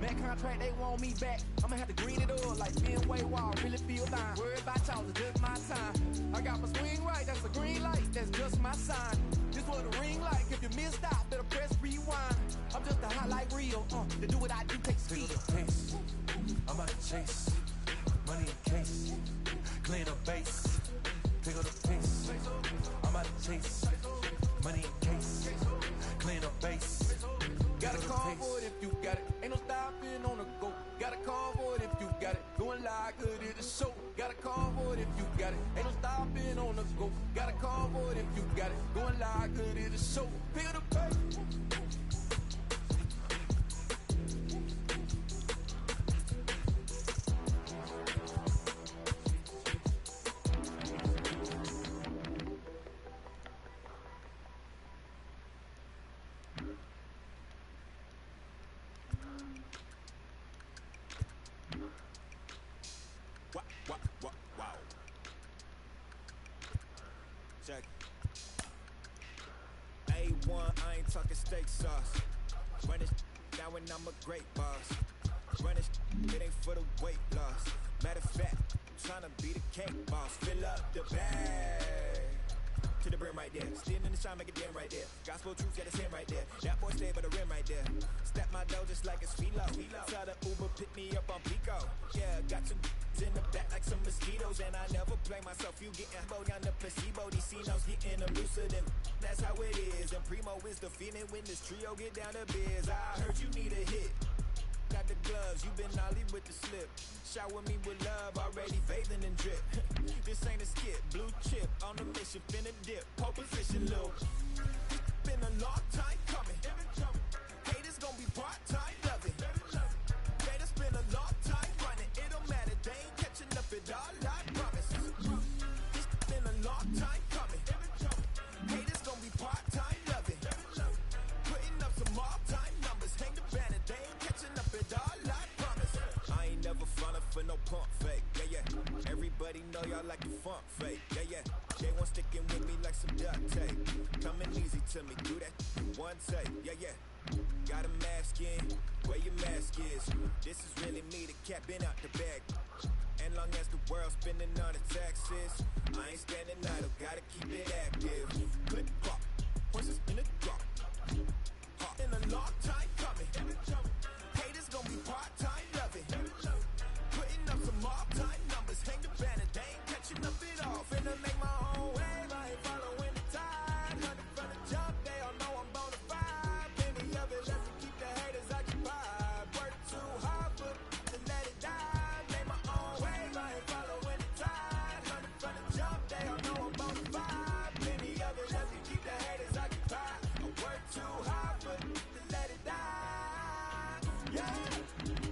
Man contract, they want me back. I'ma have to green it up like Fenway Wall. Really feel fine. Worried about y'all, it's just my time. I got my swing right, that's a green light. That's just my sign. This what a ring like. If you missed out, better press rewind. I'm just a hot like Rio. To do what I do takes speed. I'm about to chase. Money in case. Clean up base. Pick up the pace. I'm about to chase. Money in case. Clean up base. Got a convoy if you got it. Ain't no stopping on the go. Got a convoy if you got it. Doing like good in the show. Got a convoy if you got it. Ain't no stopping on the go. Got a convoy if you got it. Doing like good in the show. Pick up the pace. Wow. Check. A1, I ain't talking steak sauce. Run this down when I'm a great boss. Run this, it ain't for the weight loss. Matter of fact, I'm trying to be the cake boss. Fill up the bag. To the brim right there. Standing in the shine, make a damn right there. Gospel truth, got his hand right there. That boy stay by the rim right there. Step my dough just like it's philo. Tell the Uber, pick me up on Pico. Yeah, got some in the back like some mosquitoes. And I never play myself, you getting bowed on the placebo. These C-notes getting them looser than that's how it is. And Primo is the feeling when this trio get down to biz. I heard you need a hit. Got the gloves, you've been ollie with the slip. Shower me with love, already bathing in drip. This ain't a skit, blue chip, on a mission, finna dip. Pole position, Lil. Been a long time coming. Haters gon' be part-time loving. Haters been a long time running. It don't matter, they ain't catching up at all, I promise. This been a long time coming. Haters gon' be part-time loving. Putting up some all-time numbers. Hang the banner, they ain't catching up at all, I promise. I ain't never falling for no pump fake, yeah, yeah. Everybody know y'all like the funk fake, yeah, yeah. They want sticking with me like some duct tape. Coming easy to me, do that in one take, yeah, yeah. Got a mask in, where your mask is. This is really me, the cat been out the bag. And long as the world's spending on the taxes, I ain't standing idle, gotta keep it active. Click clock, horses in the drop. In a long time coming. Haters gon' be part-time loving. Putting up some all-time numbers. Hang the banner, they ain't catching up at all. Finna make my own wave, I ain't following the tide. Hunting from the jump, they all know I'm bona fide. Plenty of it left to keep the haters occupied. Work too hard for to let it die. Make my own wave, I ain't following the tide. Hunting from the jump, they all know I'm bona fide. Plenty of it left to keep the haters occupied. I work too hard for to let it die. Yeah.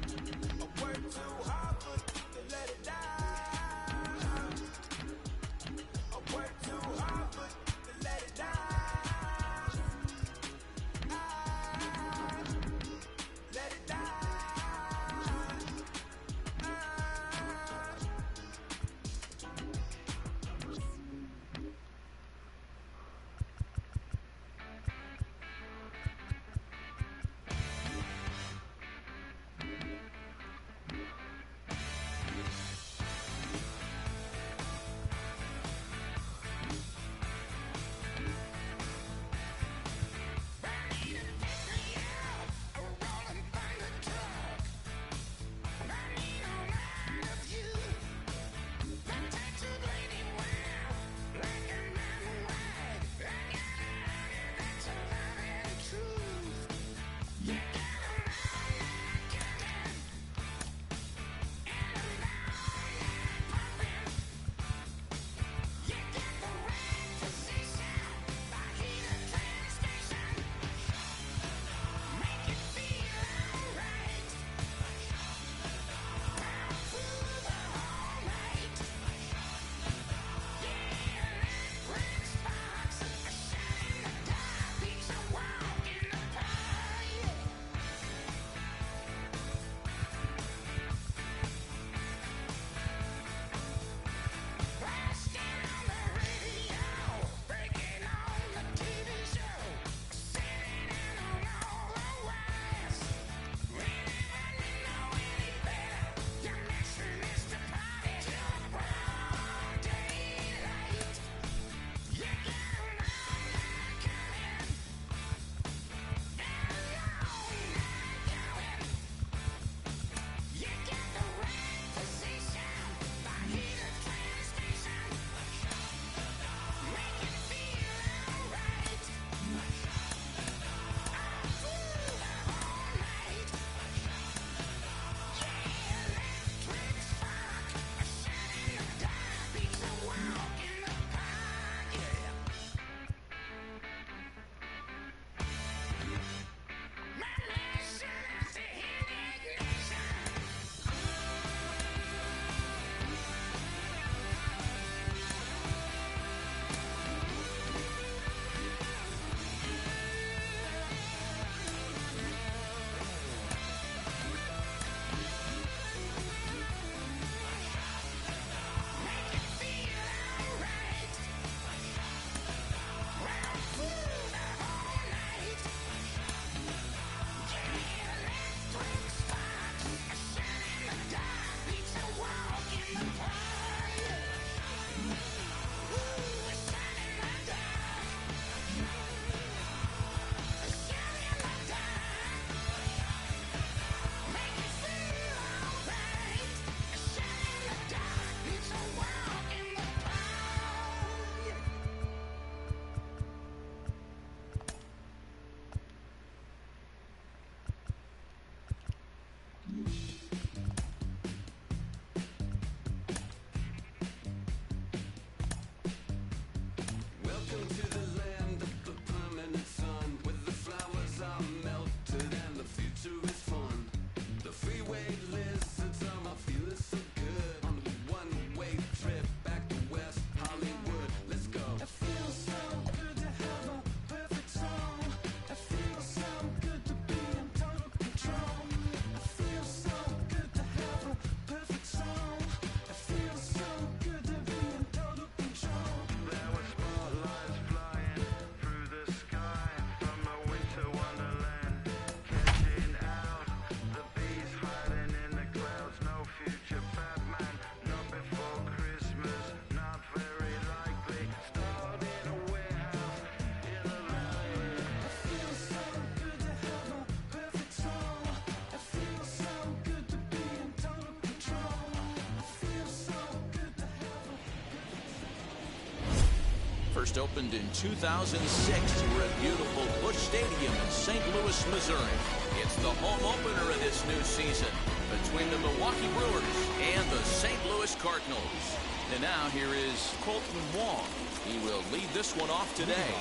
First opened in 2006. We're at beautiful Busch Stadium in St. Louis, Missouri. It's the home opener of this new season between the Milwaukee Brewers and the St. Louis Cardinals. And now here is Colton Wong. He will lead this one off today.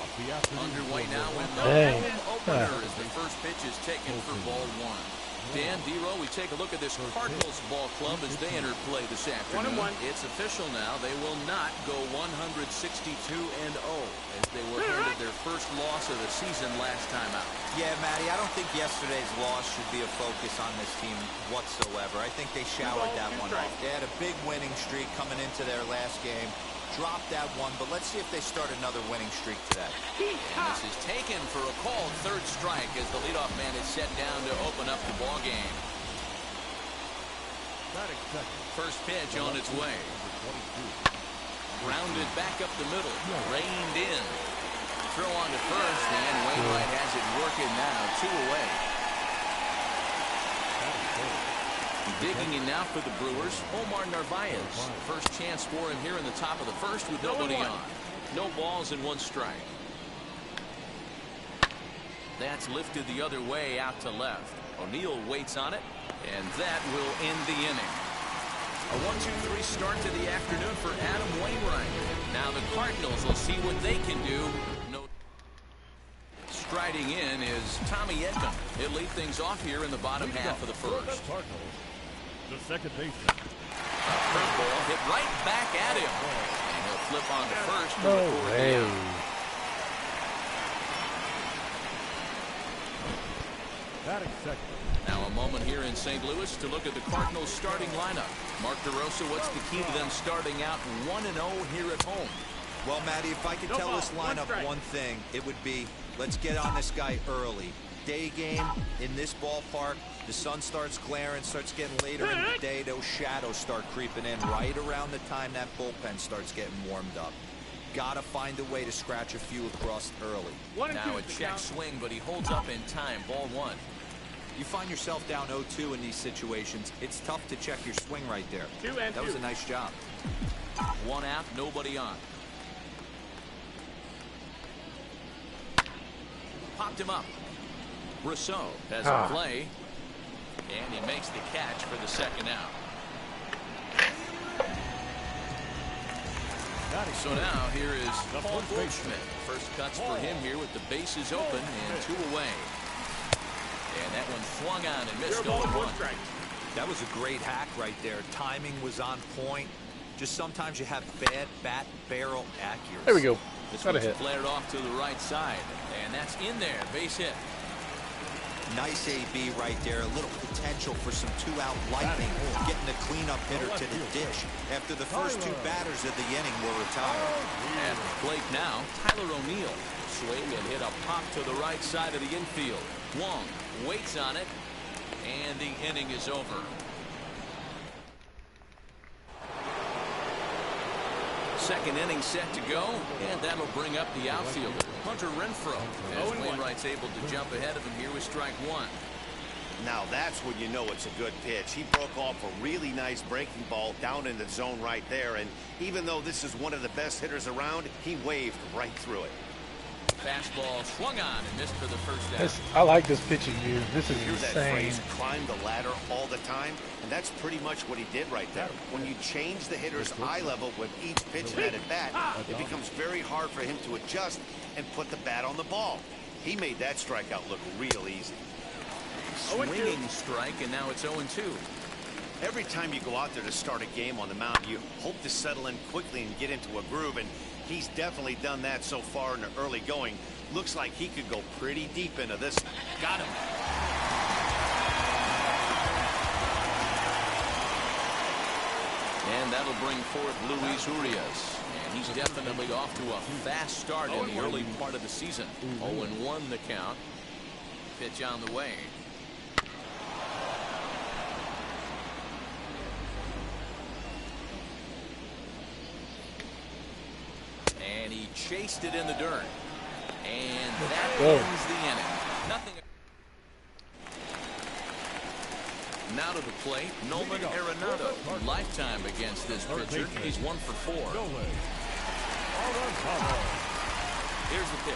Underway now when the home opener as the first pitch is taken for ball one. Dan Dero, we take a look at this Cardinals ball club as they enter play this afternoon. It's official now. They will not go 162-0 as they were handed their first loss of the season last time out. Yeah, Matty, I don't think yesterday's loss should be a focus on this team whatsoever. I think they showered that one off. They had a big winning streak coming into their last game. Dropped that one, but let's see if they start another winning streak today. And this is taken for a called third strike as the leadoff man is set down to open up the ball game. First pitch on its way. Grounded back up the middle. Reined in. Throw on to first, and Wainwright has it working now. 2 away. Digging in now for the Brewers, Omar Narvaez. First chance for him here in the top of the first with nobody on. No balls and 1 strike. That's lifted the other way out to left. O'Neill waits on it, and that will end the inning. A 1-2-3 start to the afternoon for Adam Wainwright. Now the Cardinals will see what they can do. Striding in is Tommy Edman. He'll lead things off here in the bottom half of the first. The second baseman. A curveball hit right back at him. And he'll flip on to first. No way. Batting second. Now a moment here in St. Louis to look at the Cardinals starting lineup. Mark DeRosa, what's the key to them starting out 1-0 here at home? Well, Matty, if I could tell this lineup one thing, it would be let's get on this guy early. Day game in this ballpark, the sun starts glaring, starts getting later in the day. Those shadows start creeping in right around the time that bullpen starts getting warmed up. Gotta find a way to scratch a few across early. Now a check swing, but he holds up in time. Ball 1. You find yourself down 0-2 in these situations, it's tough to check your swing right there. That was a nice job. 1 out, nobody on. Popped him up. Rousseau has a play, and he makes the catch for the second out. So now here is Paul Goldschmidt. First cuts for him here with the bases open and 2 away. And that one swung on and missed 0-1. That was a great hack right there. Timing was on point. Just sometimes you have bad bat barrel accuracy. There we go. This one's flared off to the right side, and that's in there. Base hit. Nice AB right there. A little potential for some 2-out lightning. Getting the cleanup hitter to the dish after the first 2 batters of the inning were retired. At the plate now, Tyler O'Neill. Swing and hit a pop to the right side of the infield. Wong waits on it, and the inning is over. Second inning set to go, and that'll bring up the outfielder, Hunter Renfroe, as Wainwright's able to jump ahead of him here with strike 1. Now that's when you know it's a good pitch. He broke off a really nice breaking ball down in the zone right there, and even though this is one of the best hitters around, he waved right through it. Fastball swung on and missed for the first out. I like this pitching view. This is insane. That phrase, climb the ladder all the time, and that's pretty much what he did right there. When you change the hitter's eye level with each pitch at bat, it becomes very hard for him to adjust and put the bat on the ball. He made that strikeout look real easy. Swinging strike, and now it's 0-2. Every time you go out there to start a game on the mound, you hope to settle in quickly and get into a groove, and he's definitely done that so far in the early going. Looks like he could go pretty deep into this. Got him. And that'll bring forth Luis Urias. And he's definitely off to a fast start in the early part of the season. 0-1 the count. Pitch on the way. And he chased it in the dirt. And that ends the inning. Nothing. Now to the plate, Nolan Arenado. Lifetime against this pitcher. He's 1 for 4. Here's the pitch.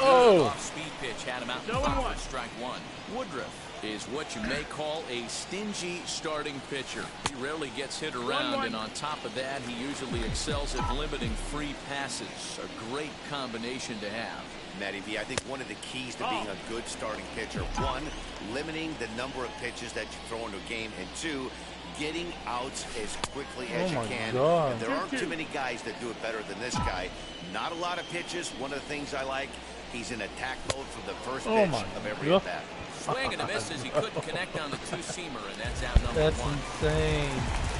Oh! Off-speed pitch had him out in front for strike one. Woodruff is what you may call a stingy starting pitcher. He rarely gets hit around, and on top of that, he usually excels at limiting free passes. A great combination to have. Matty V, I think one of the keys to being a good starting pitcher, one, limiting the number of pitches that you throw into a game, and two, getting outs as quickly as you can. And there aren't too many guys that do it better than this guy. Not a lot of pitches. One of the things I like, he's in attack mode from the first pitch of every at bat. Swing and a miss as he couldn't connect on the two-seamer, and that's out number one. That's insane.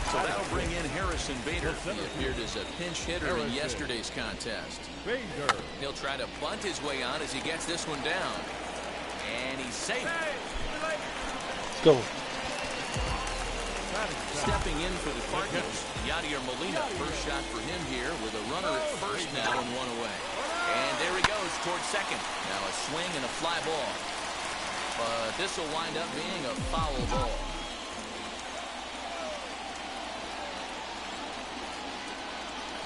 So that'll bring in Harrison Bader. He appeared as a pinch hitter in yesterday's contest. He'll try to bunt his way on as he gets this one down. And he's safe. Let's go. Stepping in for the Cardinals, Yadier Molina. First shot for him here with a runner at first now and one away. And there he goes towards second. Now a swing and a fly ball. But this will wind up being a foul ball.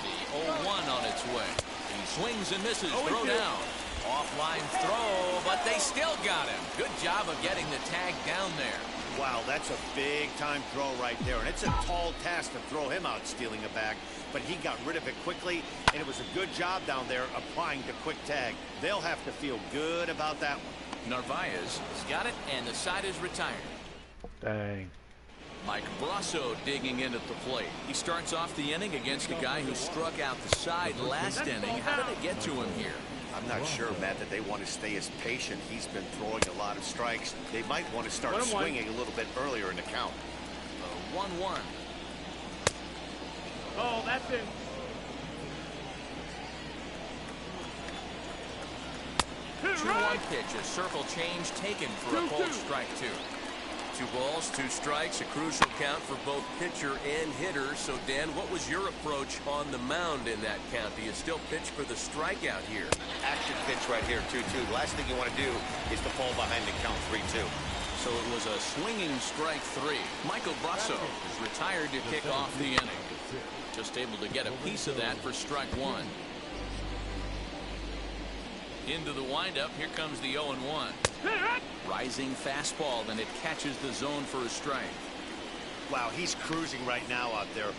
The 0-1 on its way. He swings and misses. Throw down. Offline throw, but they still got him. Good job of getting the tag down there. Wow, that's a big-time throw right there, and it's a tall task to throw him out stealing a bag, but he got rid of it quickly, and it was a good job down there applying the quick tag. They'll have to feel good about that one. Narvaez has got it, and the side is retired. Dang. Mike Brasso digging in at the plate. He starts off the inning against a guy who struck out the side last inning. How did it get to him here? I'm not sure, Matt, that they want to stay as patient. He's been throwing a lot of strikes. They might want to start swinging a little bit earlier in the count. 1-1. Oh, that's it. 2-1 pitch, a circle change taken for a cold strike two. 2 balls, 2 strikes, a crucial count for both pitcher and hitter. So, Dan, what was your approach on the mound in that count? Do you still pitch for the strikeout here? Action pitch right here, 2-2. The last thing you want to do is to fall behind and count 3-2. So it was a swinging strike 3. Michael Brasso is retired to kick off the inning. Just able to get a piece of that for strike 1. Into the windup, here comes the 0-1. Rising fastball, then it catches the zone for a strike. Wow, he's cruising right now out there.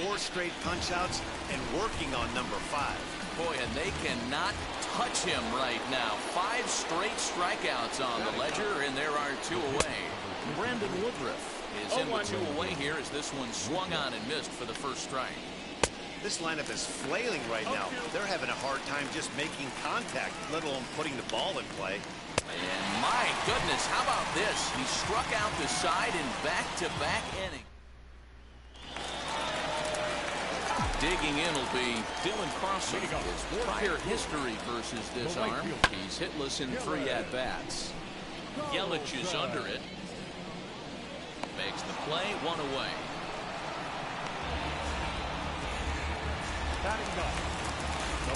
4 straight punch-outs and working on number 5. Boy, and they cannot touch him right now. 5 straight strikeouts on the ledger, and there are 2 away. Brandon Woodruff is in with 2 away here as this one swung on and missed for the first strike. This lineup is flailing right now. They're having a hard time just making contact, let alone putting the ball in play. And my goodness, how about this? He struck out the side in back-to-back innings. Digging in will be Dylan Carlson. His prior history versus this arm. He's hitless in 3 at-bats. Yelich is under it. Makes the play, 1 away.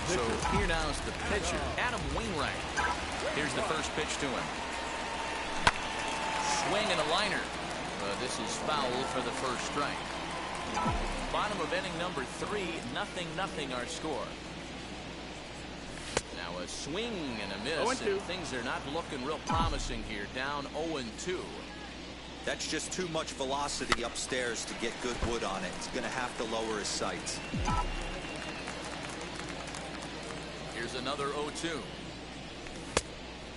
So here now is the pitcher, Adam Wainwright. Here's the first pitch to him. Swing and a liner. This is foul for the first strike. Bottom of inning number 3, 0-0 our score. Now a swing and a miss, and things are not looking real promising here. Down 0-2. That's just too much velocity upstairs to get good wood on it. He's going to have to lower his sights. Here's another 0-2.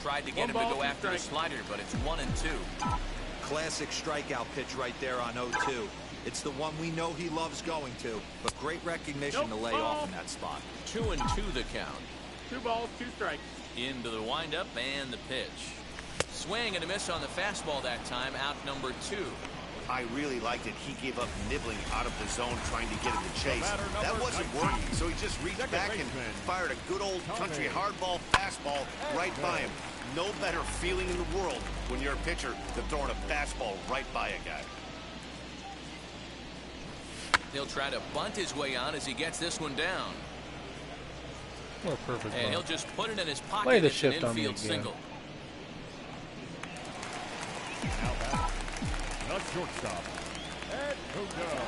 Tried to get him to go after a slider, but it's 1-2. Classic strikeout pitch right there on 0-2. It's the one we know he loves going to, but great recognition to lay off in that spot. 2-2 the count. 2 balls, 2 strikes. Into the windup and the pitch. Swing and a miss on the fastball that time, out number 2. I really liked it. He gave up nibbling out of the zone trying to get in the chase. That wasn't working, so he just reached back and fired a good old country hardball fastball right by him. No better feeling in the world when you're a pitcher than throwing a fastball right by a guy. He'll try to bunt his way on as he gets this one down. What a perfect and bunt. He'll just put it in his pocket. Play the It's an shift on me infield again. single. Now back, the shortstop, Ed Hogan.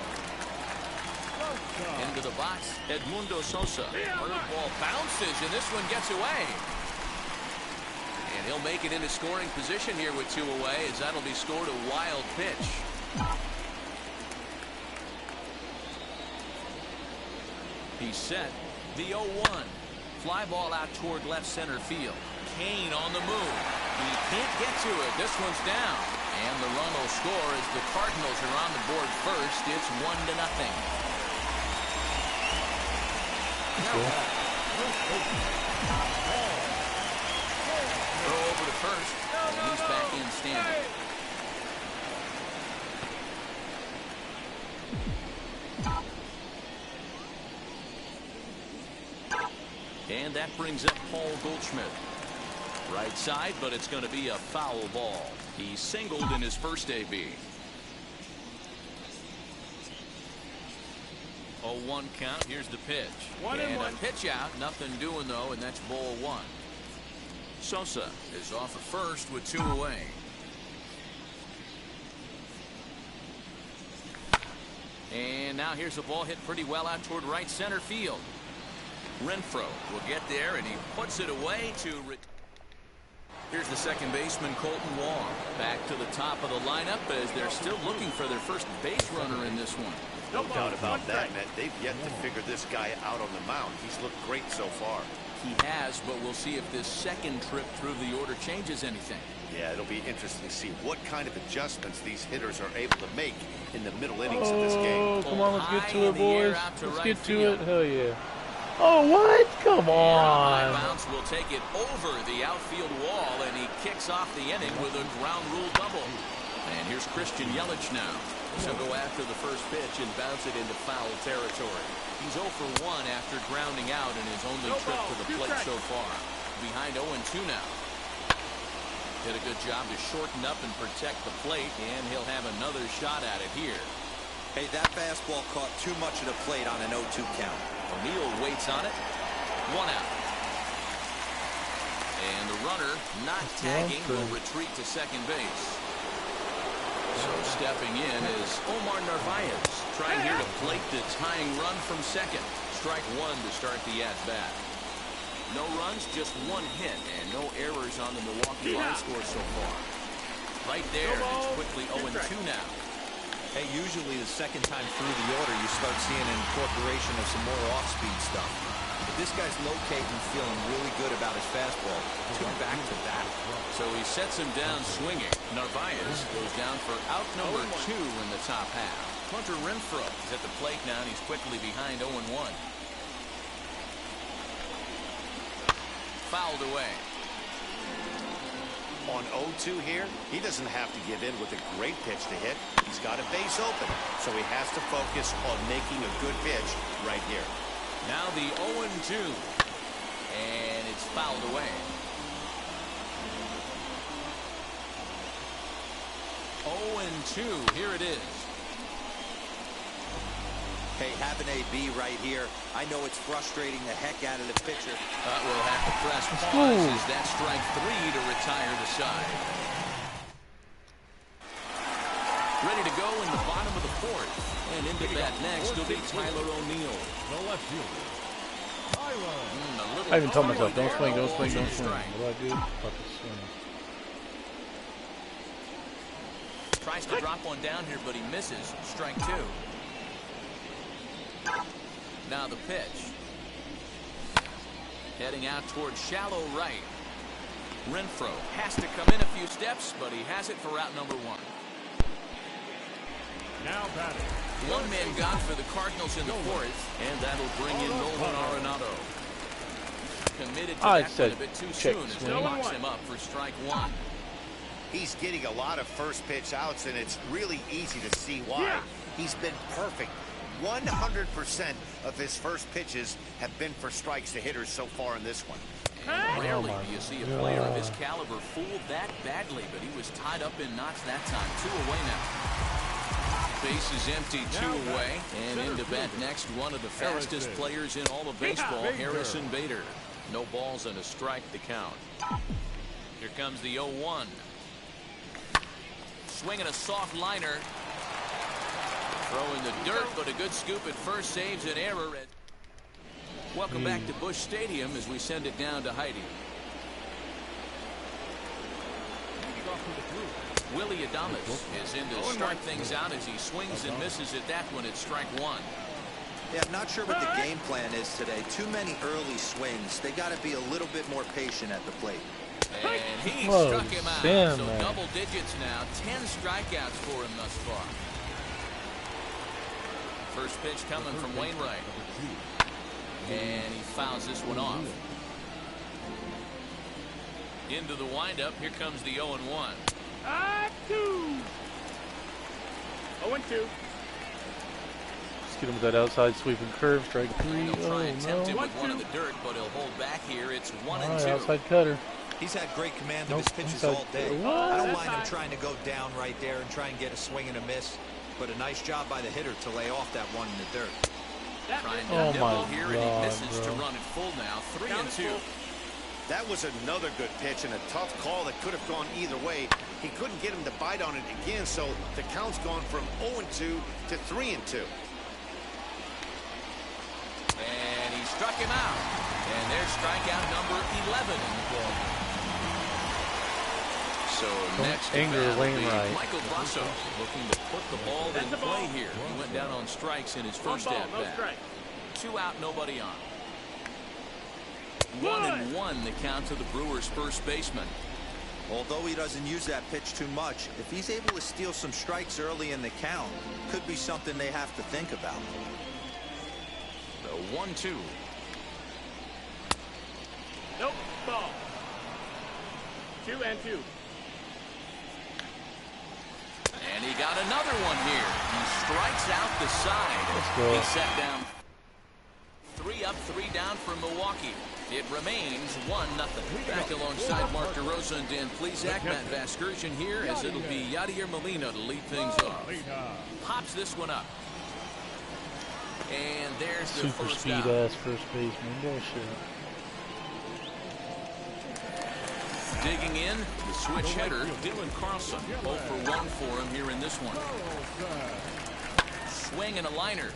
Into the box, Edmundo Sosa. Curveball bounces, and this one gets away. And he'll make it into scoring position here with 2 away, as that'll be scored a wild pitch. He's set. The 0-1. Fly ball out toward left center field. Kane on the move. He can't get to it. This one's down. And the run will score as the Cardinals are on the board first. It's 1-0. Throw over to first, and he's back in standing. And that brings up Paul Goldschmidt. Right side, but it's going to be a foul ball. He singled in his first AB. 0-1 count. Here's the pitch. And a pitch out. Nothing doing, though, and that's ball 1. Sosa is off at first with 2 away. And now here's a ball hit pretty well out toward right center field. Renfroe will get there, and he puts it away to... Here's the second baseman, Colton Wong. Back to the top of the lineup as they're still looking for their first base runner in this one. No doubt about that, man. They've yet to figure this guy out on the mound. He's looked great so far. He has, but we'll see if this second trip through the order changes anything. Yeah, it'll be interesting to see what kind of adjustments these hitters are able to make in the middle innings of this game. Oh, come on, let's get to it, boys. Let's get to it. Hell yeah. Oh, what? Come on. Bounce will take it over the outfield wall, and he kicks off the inning with a ground rule double. And here's Christian Yelich now. He'll go after the first pitch and bounce it into foul territory. He's 0 for 1 after grounding out in his only trip to the plate so far. Behind 0-2 now. Did a good job to shorten up and protect the plate, and he'll have another shot at it here. Hey, that fastball caught too much of the plate on an 0-2 count. O'Neill waits on it. 1 out. And the runner, not tagging, will retreat to second base. So stepping in is Omar Narvaez, trying here to plate the tying run from second. Strike 1 to start the at-bat. No runs, just 1 hit, and no errors on the Milwaukee line score so far. Right there, it's quickly 0-2 now. Hey, usually the second time through the order, you start seeing an incorporation of some more off-speed stuff. But this guy's locating, feeling really good about his fastball. 2 back-to-back. So he sets him down swinging. Narvaez goes down for out number 2 in the top half. Hunter Renfroe is at the plate now, and he's quickly behind 0-1. Fouled away. On 0-2 here, he doesn't have to give in with a great pitch to hit. He's got a base open, so he has to focus on making a good pitch right here. Now the 0-2, and it's fouled away. 0-2, here it is. Hey, have an AB right here. I know it's frustrating the heck out of the pitcher. We'll have to press pause as that strike 3 to retire the side. Ready to go in the bottom of the 4th. And into bat next will be Tyler O'Neill. The left fielder, I even told myself, don't swing, don't swing, don't swing. What do I do? Fucking swing. Tries to drop one down here, but he misses. Strike 2. Now the pitch. Heading out towards shallow right. Renfroe has to come in a few steps, but he has it for out number 1. now batting. 1 man gone for the Cardinals in the 4th, and that'll bring in Nolan Arenado. Committed to that one a bit too soon as he locks him up for strike 1. He's getting a lot of first pitch outs, and it's really easy to see why. He's been perfect. 100% of his first pitches have been for strikes to hitters so far in this one. And rarely do you see a player of his caliber fooled that badly, but he was tied up in knots that time. 2 away now. Base is empty, 2 away. And into bat next, one of the fastest players in all of baseball, Harrison Bader. No balls and a strike to count. Here comes the 0-1. Swinging a soft liner. Throwing the dirt, but a good scoop at first, saves an error. Welcome back to Busch Stadium as we send it down to Heidi. Willie Adames is in to start things out as he swings and misses at that one at strike one. Yeah, I'm not sure what the game plan is today. Too many early swings. They got to be a little bit more patient at the plate. And he struck him out. So double digits now. 10 strikeouts for him thus far. First pitch coming from Wainwright. And he fouls this one off. Into the windup. Here comes the 0-1. 2. 0-2. Get him with that outside sweeping curve, strike 3. He'll try and tempt him with 1-2. one in the dirt, but he'll hold back here. It's 1-2. Outside cutter. He's had great command of his pitches all day. I don't mind him trying to go down right there and try and get a swing and a miss, but a nice job by the hitter to lay off that one in the dirt. Trying to nibble here, and he misses to run it full now. 3-2. That was another good pitch and a tough call that could have gone either way. He couldn't get him to bite on it again, so the count's gone from 0-2 to 3-2. And he struck him out. And there's strikeout number 11 in the ball. So next Wainwright. Michael Brasso looking to put the ball in play here. He went down on strikes in his first at bat. 2 out, nobody on. 1-1 the count to the Brewers' first baseman. Although he doesn't use that pitch too much, if he's able to steal some strikes early in the count, could be something they have to think about. The 1-2. Nope. Ball. 2-2. And he got another one here. He strikes out the side. He's set down 3 up, 3 down for Milwaukee. It remains 1-0. Back alongside Mark DeRosa and Dan Plesac. Matt Vasgersian here as it'll be Yadier Molina to lead things off. Pops this one up. And there's the super first speed out. ass first baseman. Bullshit. Digging in, the switch hitter, Dylan Carlson. 0 for 1 for him here in this one. Swing and a liner.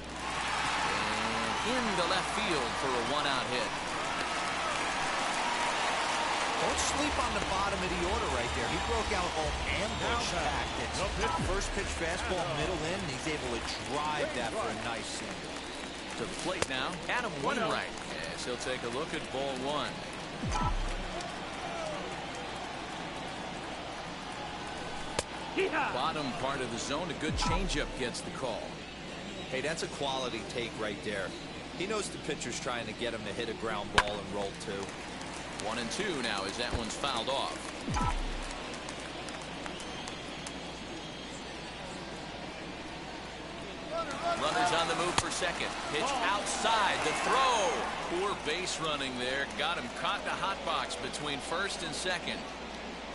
And into left field for a 1-out hit. Don't sleep on the bottom of the order right there. He broke out all ambush tactics. First pitch fastball, middle in, and he's able to drive that for a nice single. To the plate now, Adam Wainwright. Yes, he'll take a look at ball 1. Bottom part of the zone, a good changeup gets the call. Hey, that's a quality take right there. He knows the pitcher's trying to get him to hit a ground ball and roll 2. 1-2 now as that one's fouled off. Runners on the move for second. Pitch outside. The throw. Poor base running there. Got him caught in a hot box between first and second.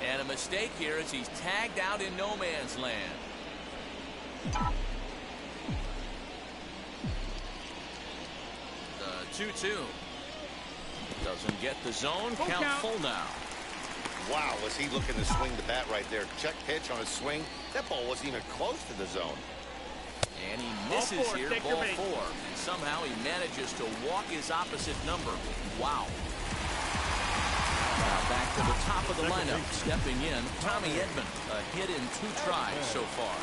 And a mistake here as he's tagged out in no man's land. The 2-2. Doesn't get the zone. Count full now. Wow, was he looking to swing the bat right there. Check pitch on his swing. That ball wasn't even close to the zone. And he misses here, ball 4. And somehow he manages to walk his opposite number. Wow. Now back to the top of the lineup. Stepping in, Tommy Edman. A hit in 2 tries so far.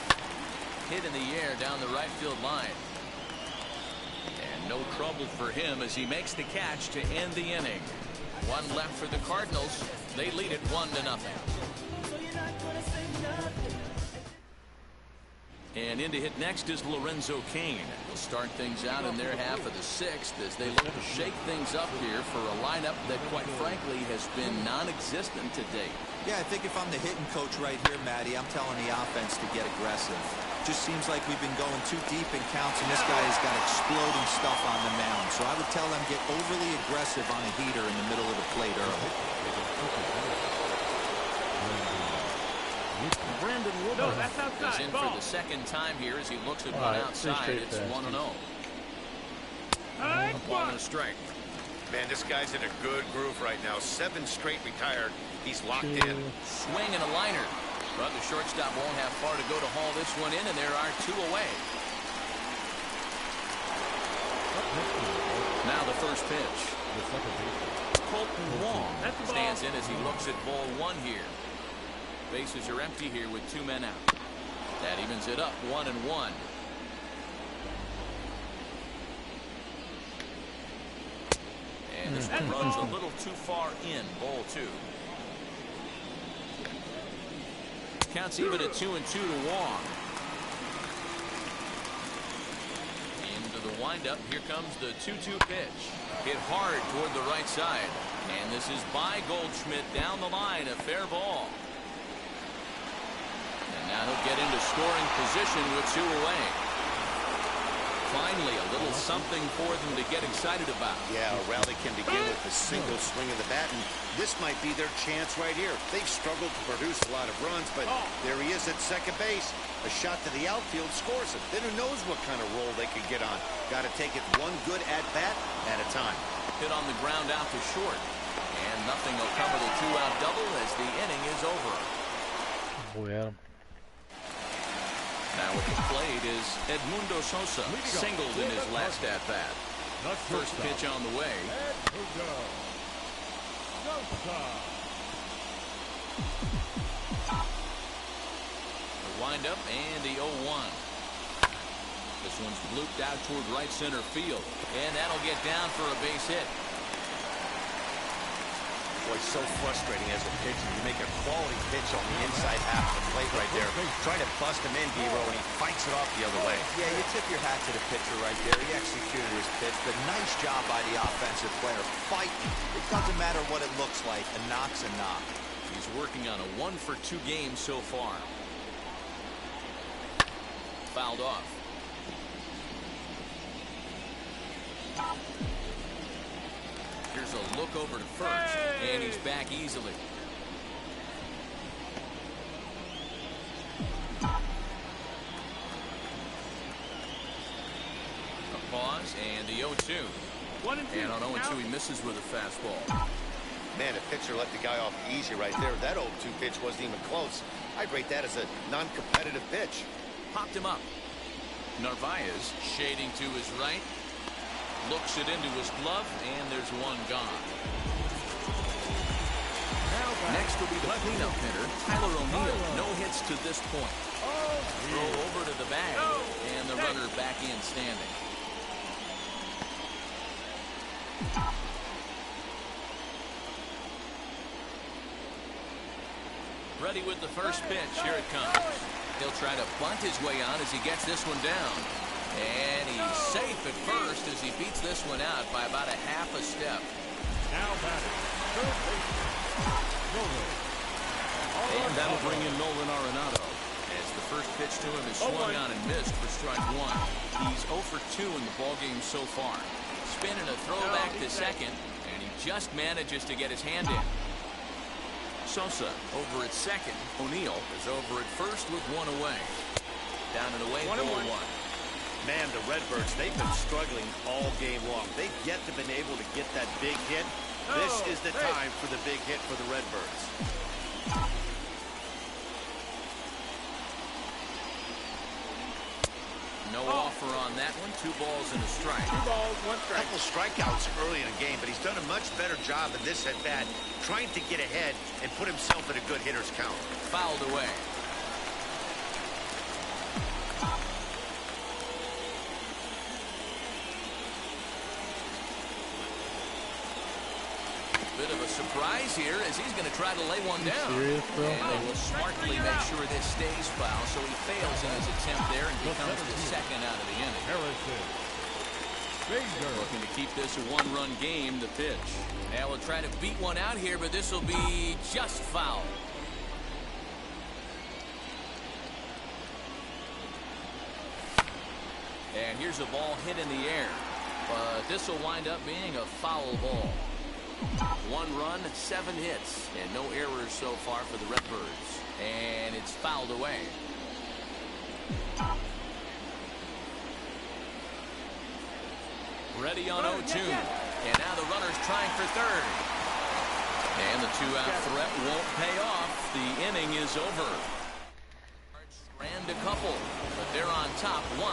Hit in the air down the right field line. And no trouble for him as he makes the catch to end the inning. 1 left for the Cardinals. They lead it 1-0. And in to hit next is Lorenzo Cain. He'll start things out in their half of the 6th as they look to shake things up here for a lineup that, quite frankly, has been non-existent to date. Yeah, I think if I'm the hitting coach right here, Matty, I'm telling the offense to get aggressive. Just seems like we've been going too deep in counts, and this guy has got exploding stuff on the mound. So I would tell them get overly aggressive on a heater in the middle of the plate early. Is in for the second time here as he looks at one outside. It's 1-0. 1 and a strike. Man, this guy's in a good groove right now. 7 straight retired. He's locked in. Swing and a liner. But the shortstop won't have far to go to haul this one in, and there are 2 away. Now the first pitch. Colton Wong stands in as he looks at ball one here. Bases are empty here with 2 men out. That evens it up 1-1. And this one runs a little too far in. Ball 2. Counts even at 2-2 to Wong. Into the windup. Here comes the 2-2 pitch. Hit hard toward the right side. And this is by Goldschmidt down the line. A fair ball. And now he'll get into scoring position with 2 away. Finally, a little something for them to get excited about. Yeah, a rally can begin with a single swing of the bat, and this might be their chance right here. They've struggled to produce a lot of runs, but there he is at second base. A shot to the outfield scores it. Then who knows what kind of roll they could get on. Got to take it one good at-bat at a time. Hit on the ground out to short. And nothing will come of the 2-out double as the inning is over. Boy, Adam. Now at the plate is Edmundo Sosa, singled in his last at-bat. First pitch on the way. The windup and the 0-1. This one's looped out toward right center field, and that'll get down for a base hit. Boy, so frustrating as a pitcher. You make a quality pitch on the inside half of the plate right there. Try to bust him in, D-Row, and he fights it off the other way. Yeah, you tip your hat to the pitcher right there. He executed his pitch, but nice job by the offensive player fighting. It doesn't matter what it looks like. A knock's a knock. He's working on a 1-for-2 game so far. Fouled off. Here's a look over to first, and he's back easily. A pause, and the 0-2. And on 0-2, he misses with a fastball. Man, a pitcher let the guy off easy right there. That 0-2 pitch wasn't even close. I'd rate that as a non-competitive pitch. Popped him up. Narvaez shading to his right. Looks it into his glove, and there's one gone. Next will be the cleanup hitter, Tyler O'Neill. No hits to this point. Throw over to the bag, and the runner back in standing. Ready with the first pitch. Here it comes. He'll try to bunt his way on as he gets this one down. And he's safe at first as he beats this one out by about a half a step. Now batting. And that'll bring in Nolan Arenado. As the first pitch to him is swung on and missed for strike 1. He's 0 for 2 in the ballgame so far. Spin and a throw back to second, and he just manages to get his hand in. Sosa over at second. O'Neill is over at first with 1 away. Down and away, ball 1. Man, the Redbirds, they've been struggling all game long. They've yet to been able to get that big hit. This is the time for the big hit for the Redbirds. No offer on that one. 2 balls and a strike. 2 balls, 1 strike. Couple strikeouts early in the game, but he's done a much better job in this at bat, trying to get ahead and put himself in a good hitter's count. Fouled away. Bit of a surprise here as he's going to try to lay one down. Serious, bro? And they will smartly make sure this stays foul, so he fails in his attempt there and becomes the second out of the inning. Looking to keep this a 1-run game, the pitch. Now we'll try to beat one out here, but this will be just foul. And here's a ball hit in the air, but this will wind up being a foul ball. 1 run, 7 hits, and no errors so far for the Redbirds. And it's fouled away. Ready on 0-2. And now the runner's trying for third. And the 2-out threat won't pay off. The inning is over. Strand a couple, but they're They're on top 1-0.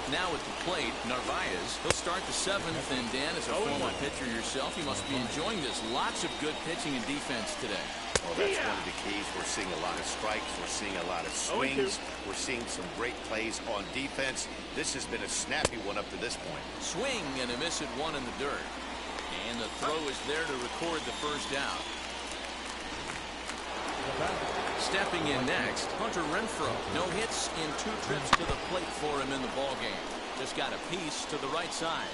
Now at the plate, Narvaez. He'll start the 7th, and Dan, as a former pitcher yourself, you must be enjoying this. Lots of good pitching and defense today. Well, that's one of the keys. We're seeing a lot of strikes. We're seeing a lot of swings. We're seeing some great plays on defense. This has been a snappy one up to this point. Swing and a miss at 1 in the dirt. And the throw is there to record the first out. Stepping in next, Hunter Renfroe. No hits in 2 trips to the plate for him in the ballgame. Just got a piece to the right side.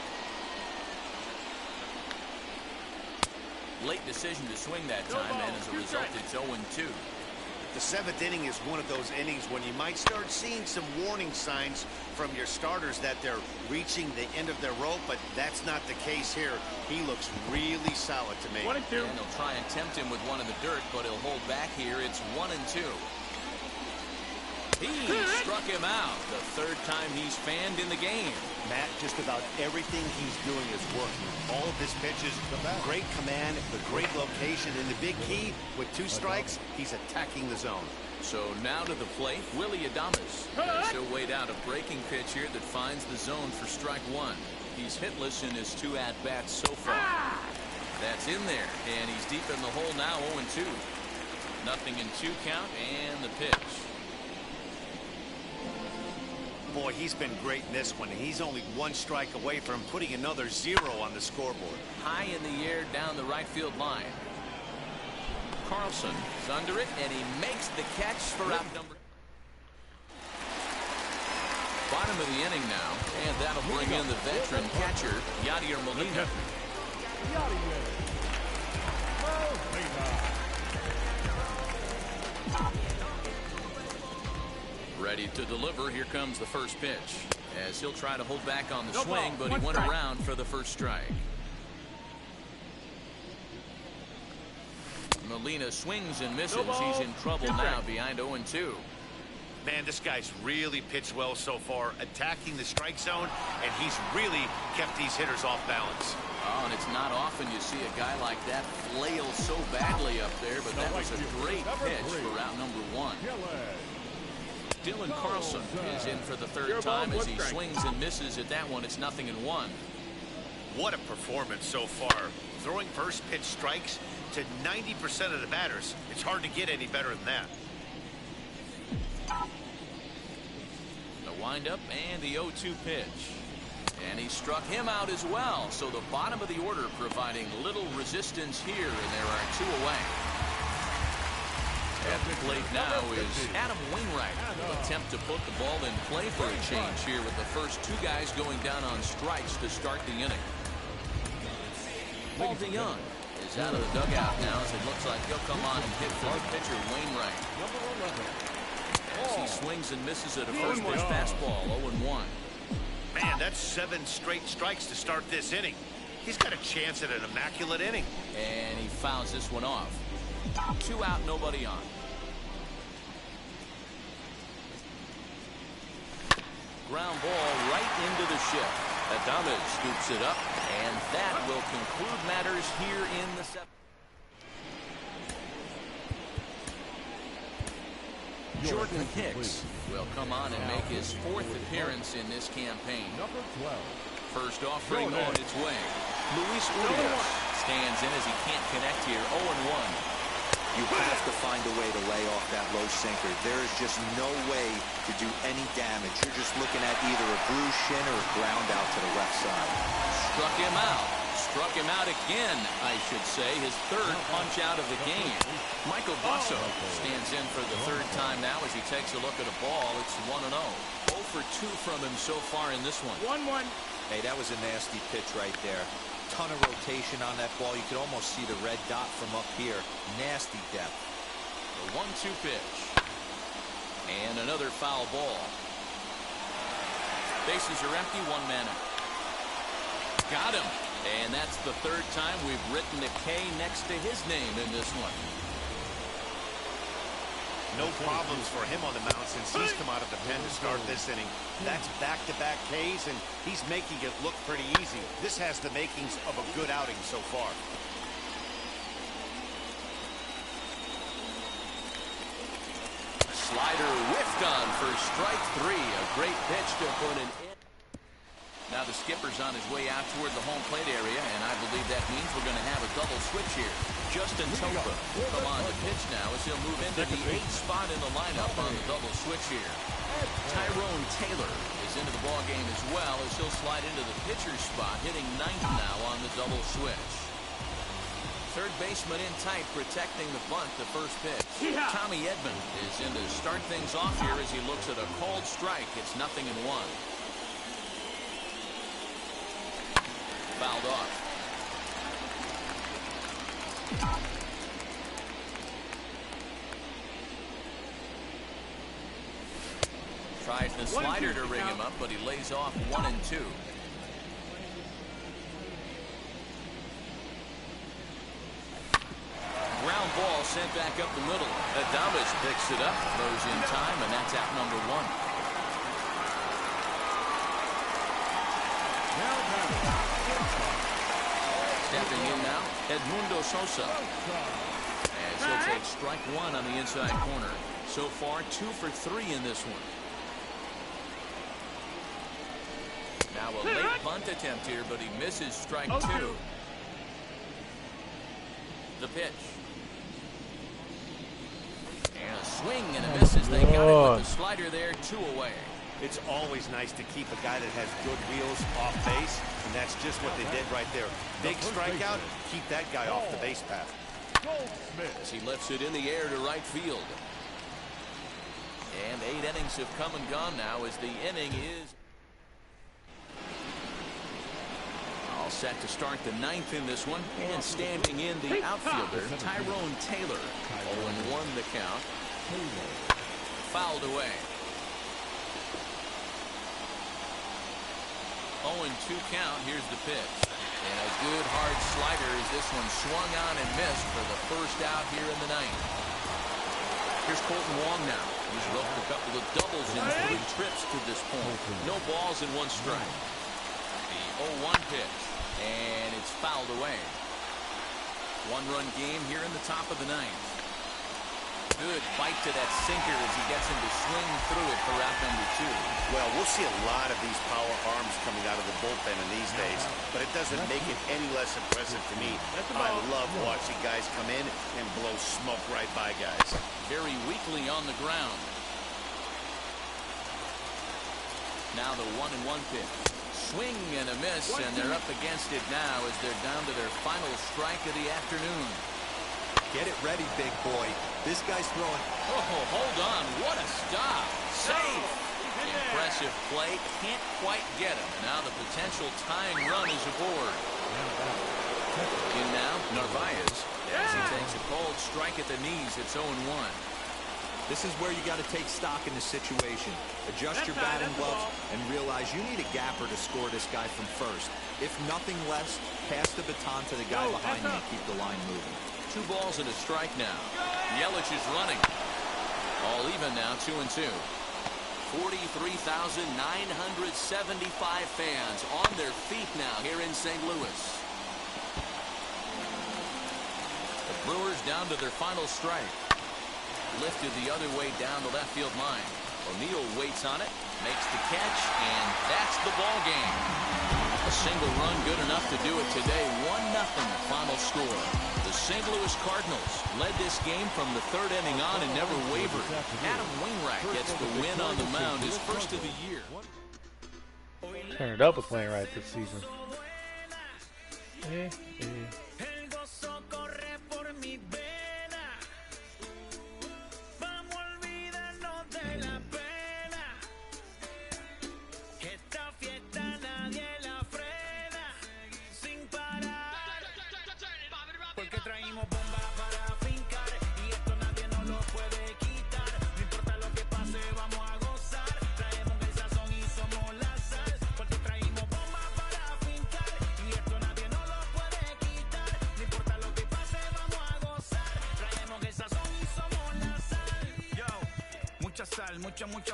Late decision to swing that time, and as a result, it's 0-2. The 7th inning is one of those innings when you might start seeing some warning signs from your starters that they're reaching the end of their rope, but that's not the case here. He looks really solid to me. 1-2. And they'll try and tempt him with 1 in the dirt, but he'll hold back here. It's 1-2. He struck him out. The 3rd time he's fanned in the game. Matt, just about everything he's doing is working. All of his pitches, great command, the great location, and the big key, with 2 strikes, he's attacking the zone. So now to the plate, Willie Adames. He'll wait out a breaking pitch here that finds the zone for strike 1. He's hitless in his 2 at-bats so far. That's in there, and he's deep in the hole now, 0-2. Nothing in 2 count, and the pitch. Boy, he's been great in this one. He's only 1 strike away from putting another 0 on the scoreboard. High in the air down the right field line. Carlson is under it, and he makes the catch for out number. Bottom of the inning now, and that'll bring in the veteran catcher, Yadier Molina. Ready to deliver. Here comes the first pitch, as he'll try to hold back on the swing, but he went around for the first strike. Molina swings and misses. He's in trouble now, behind 0-2. Man, this guy's really pitched well so far, attacking the strike zone, and he's really kept these hitters off balance. Oh, and it's not often you see a guy like that flail so badly up there, but that was a great pitch for out number 1. Dylan Carlson is in for the 3rd time as he swings and misses at that one. It's 0-1. What a performance so far. Throwing first pitch strikes to 90% of the batters. It's hard to get any better than that. The windup and the 0-2 pitch. And he struck him out as well. So the bottom of the order providing little resistance here, and there are 2 away. At the plate now is Adam Wainwright. Will attempt to put the ball in play for a change here with the first 2 guys going down on strikes to start the inning. Paul DeYoung is out of the dugout now, as it looks like he'll come on and hit for the pitcher, Wainwright. As he swings and misses at a first pitch fastball, 0-1. Man, that's 7 straight strikes to start this inning. He's got a chance at an immaculate inning. And he fouls this one off. 2 out, nobody on. Ground ball right into the shift. Adames scoops it up, and that will conclude matters here in the 7th. Jordan Hicks will come on and make his 4th appearance in this campaign. First offering on its way. Luis Urias stands in as he can't connect here. 0-1. You have to find a way to lay off that low sinker. There is just no way to do any damage. You're just looking at either a bruised shin or a ground out to the left side. Struck him out. Struck him out again, I should say. His 3rd punch out of the game. Michael Basso stands in for the 3rd time now as he takes a look at a ball. It's 1-0. 0 for 2 from him so far in this one. 1-1. Hey, that was a nasty pitch right there. Ton of rotation on that ball. You could almost see the red dot from up here. Nasty depth. The 1-2 pitch. And another foul ball. Bases are empty, 1 man out. Got him. And that's the 3rd time we've written a K next to his name in this one. No problems for him on the mound since he's come out of the pen to start this inning. That's back-to-back Ks, and he's making it look pretty easy. This has the makings of a good outing so far. Slide slider whiffed on for strike 3. A great pitch to put an in. Now the skipper's on his way out toward the home plate area, and I believe that means we're going to have a double switch here. Justin Topa will come on to pitch now as he'll move into the 8th spot in the lineup on the double switch here. Tyrone Taylor is into the ballgame as well as he'll slide into the pitcher's spot, hitting 9th now on the double switch. Third baseman in tight, protecting the bunt, the first pitch. Tommy Edman is in to start things off here as he looks at a called strike. It's 0-1. Fouled off. Tries the slider to ring him up, but he lays off 1-2. Ground ball sent back up the middle. Adames picks it up, throws in time, and that's out number 1. Stepping in now, Edmundo Sosa. As he'll take strike 1 on the inside corner. So far, 2 for 3 in this one. Now a late bunt attempt here, but he misses strike 2. The pitch. And a swing and a miss as they got it with the slider there, 2 away. It's always nice to keep a guy that has good wheels off base, and that's just what they did right there. Big strikeout, keep that guy off the base path. As he lifts it in the air to right field. And 8 innings have come and gone now as the inning is all set to start the 9th in this one. And standing in the outfielder, Tyrone Taylor. 0-1 the count. Fouled away. 0-2 count. Here's the pitch. And a good hard slider as this one swung on and missed for the first out here in the 9th. Here's Colton Wong now. He's roped a couple of doubles in 3 trips to this point. No balls and 1 strike. The 0-1 pitch. And it's fouled away. 1-run game here in the top of the 9th. Good bite to that sinker as he gets him to swing through it for out number 2. Well, we'll see a lot of these power arms coming out of the bullpen in these days, but it doesn't make it any less impressive to me. I love watching guys come in and blow smoke right by guys. Very weakly on the ground. Now the 1-1 pitch. Swing and a miss, and they're up against it now as they're down to their final strike of the afternoon. Get it ready, big boy. This guy's throwing. Oh, hold on. What a stop. Safe. Impressive play. Can't quite get him. Now the potential tying run is aboard. In now, Narvaez. As he takes a cold strike at the knees, it's 0-1. This is where you got to take stock in the situation. Adjust your batting gloves and realize you need a gapper to score this guy from first. If nothing less, pass the baton to the guy behind you and keep the line moving. 2 balls and a strike now. Yelich is running. All even now, 2-2. 43,975 fans on their feet now here in St. Louis. The Brewers down to their final strike. Lifted the other way down the left field line. O'Neill waits on it, makes the catch, and that's the ball game. A single run good enough to do it today. 1-0 final score. The St. Louis Cardinals led this game from the 3rd inning on and never wavered. Adam Wainwright gets the win on the mound, his first of the year. Turn it up with Wainwright this season.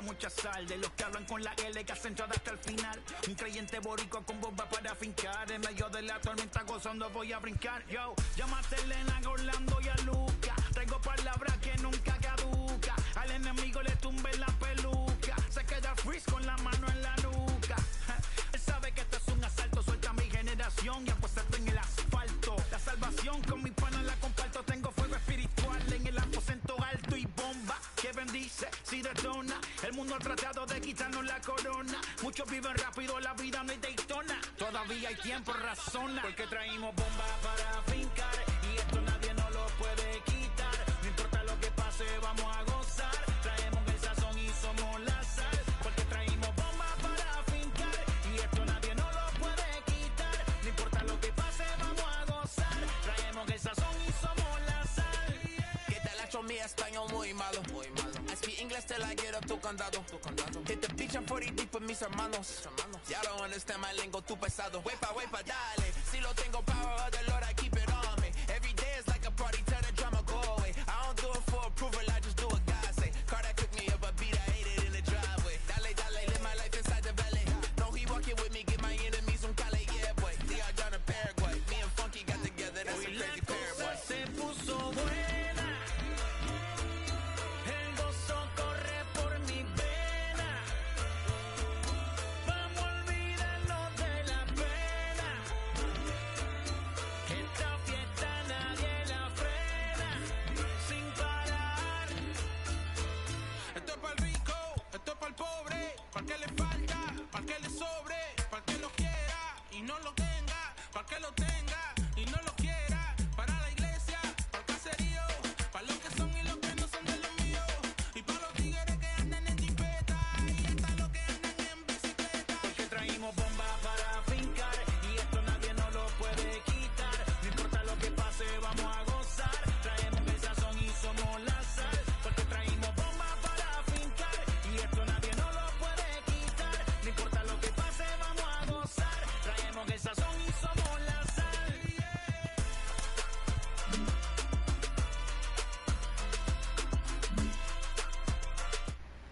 Mucha sal. De los que hablan con la L que hacen entrada hasta el final. Un creyente boricua con bomba para fincar. En medio de la tormenta gozando voy a brincar. Yo, llámate Elena, Orlando y a Luca. Traigo palabras que nunca caduca. al enemigo le tumbe la peluca. Se queda freeze con la mano en la nuca. Él sabe que esto es un asalto, suelta mi generación y apuéstate en el asfalto. La salvación con mi pana la comparto, tengo fuego espiritual en el aposento alto y bomba que bendice si detona. El mundo ha tratado de quitarnos la corona. Muchos viven rápido, la vida no es Daytona. Todavía hay tiempo, razona, porque traímos bombas para fincar y esto nadie nos lo puede quitar. No importa lo que pase, vamos a gozar. Traemos el sazón y somos la sal, porque traímos bombas para fincar y esto nadie nos lo puede quitar. No importa lo que pase, vamos a gozar. Traemos el sazón y somos la sal. Que te la hecho mi español muy malo. I speak English till I get up tu condado. Hit the beach and 40 deep with mis hermanos. Ya don't understand my lingo, tu pesado. Wepa, dale. Si lo tengo power of the Lord, I keep it on me. Every day is like a party, tell the drama go away. I don't do it for approval, I just do what God say. Car that cooked me up a beat, I ate it in the driveway. Dale, live my life inside the valley. No, he walking with me, get my enemies un cale, yeah, boy. They are down in Paraguay. Me and Funky got together, that's a crazy pair, boy. Se puso buena. El gozo corre por mi vena. Vamos a olvidarnos de la pena. Esta fiesta nadie la frena. Sin parar. Esto es para el rico, esto es para el pobre. Para el que le falta, para el que le sobre. Para el que lo quiera y no lo tenga. Para el que lo tenga y no lo quiera.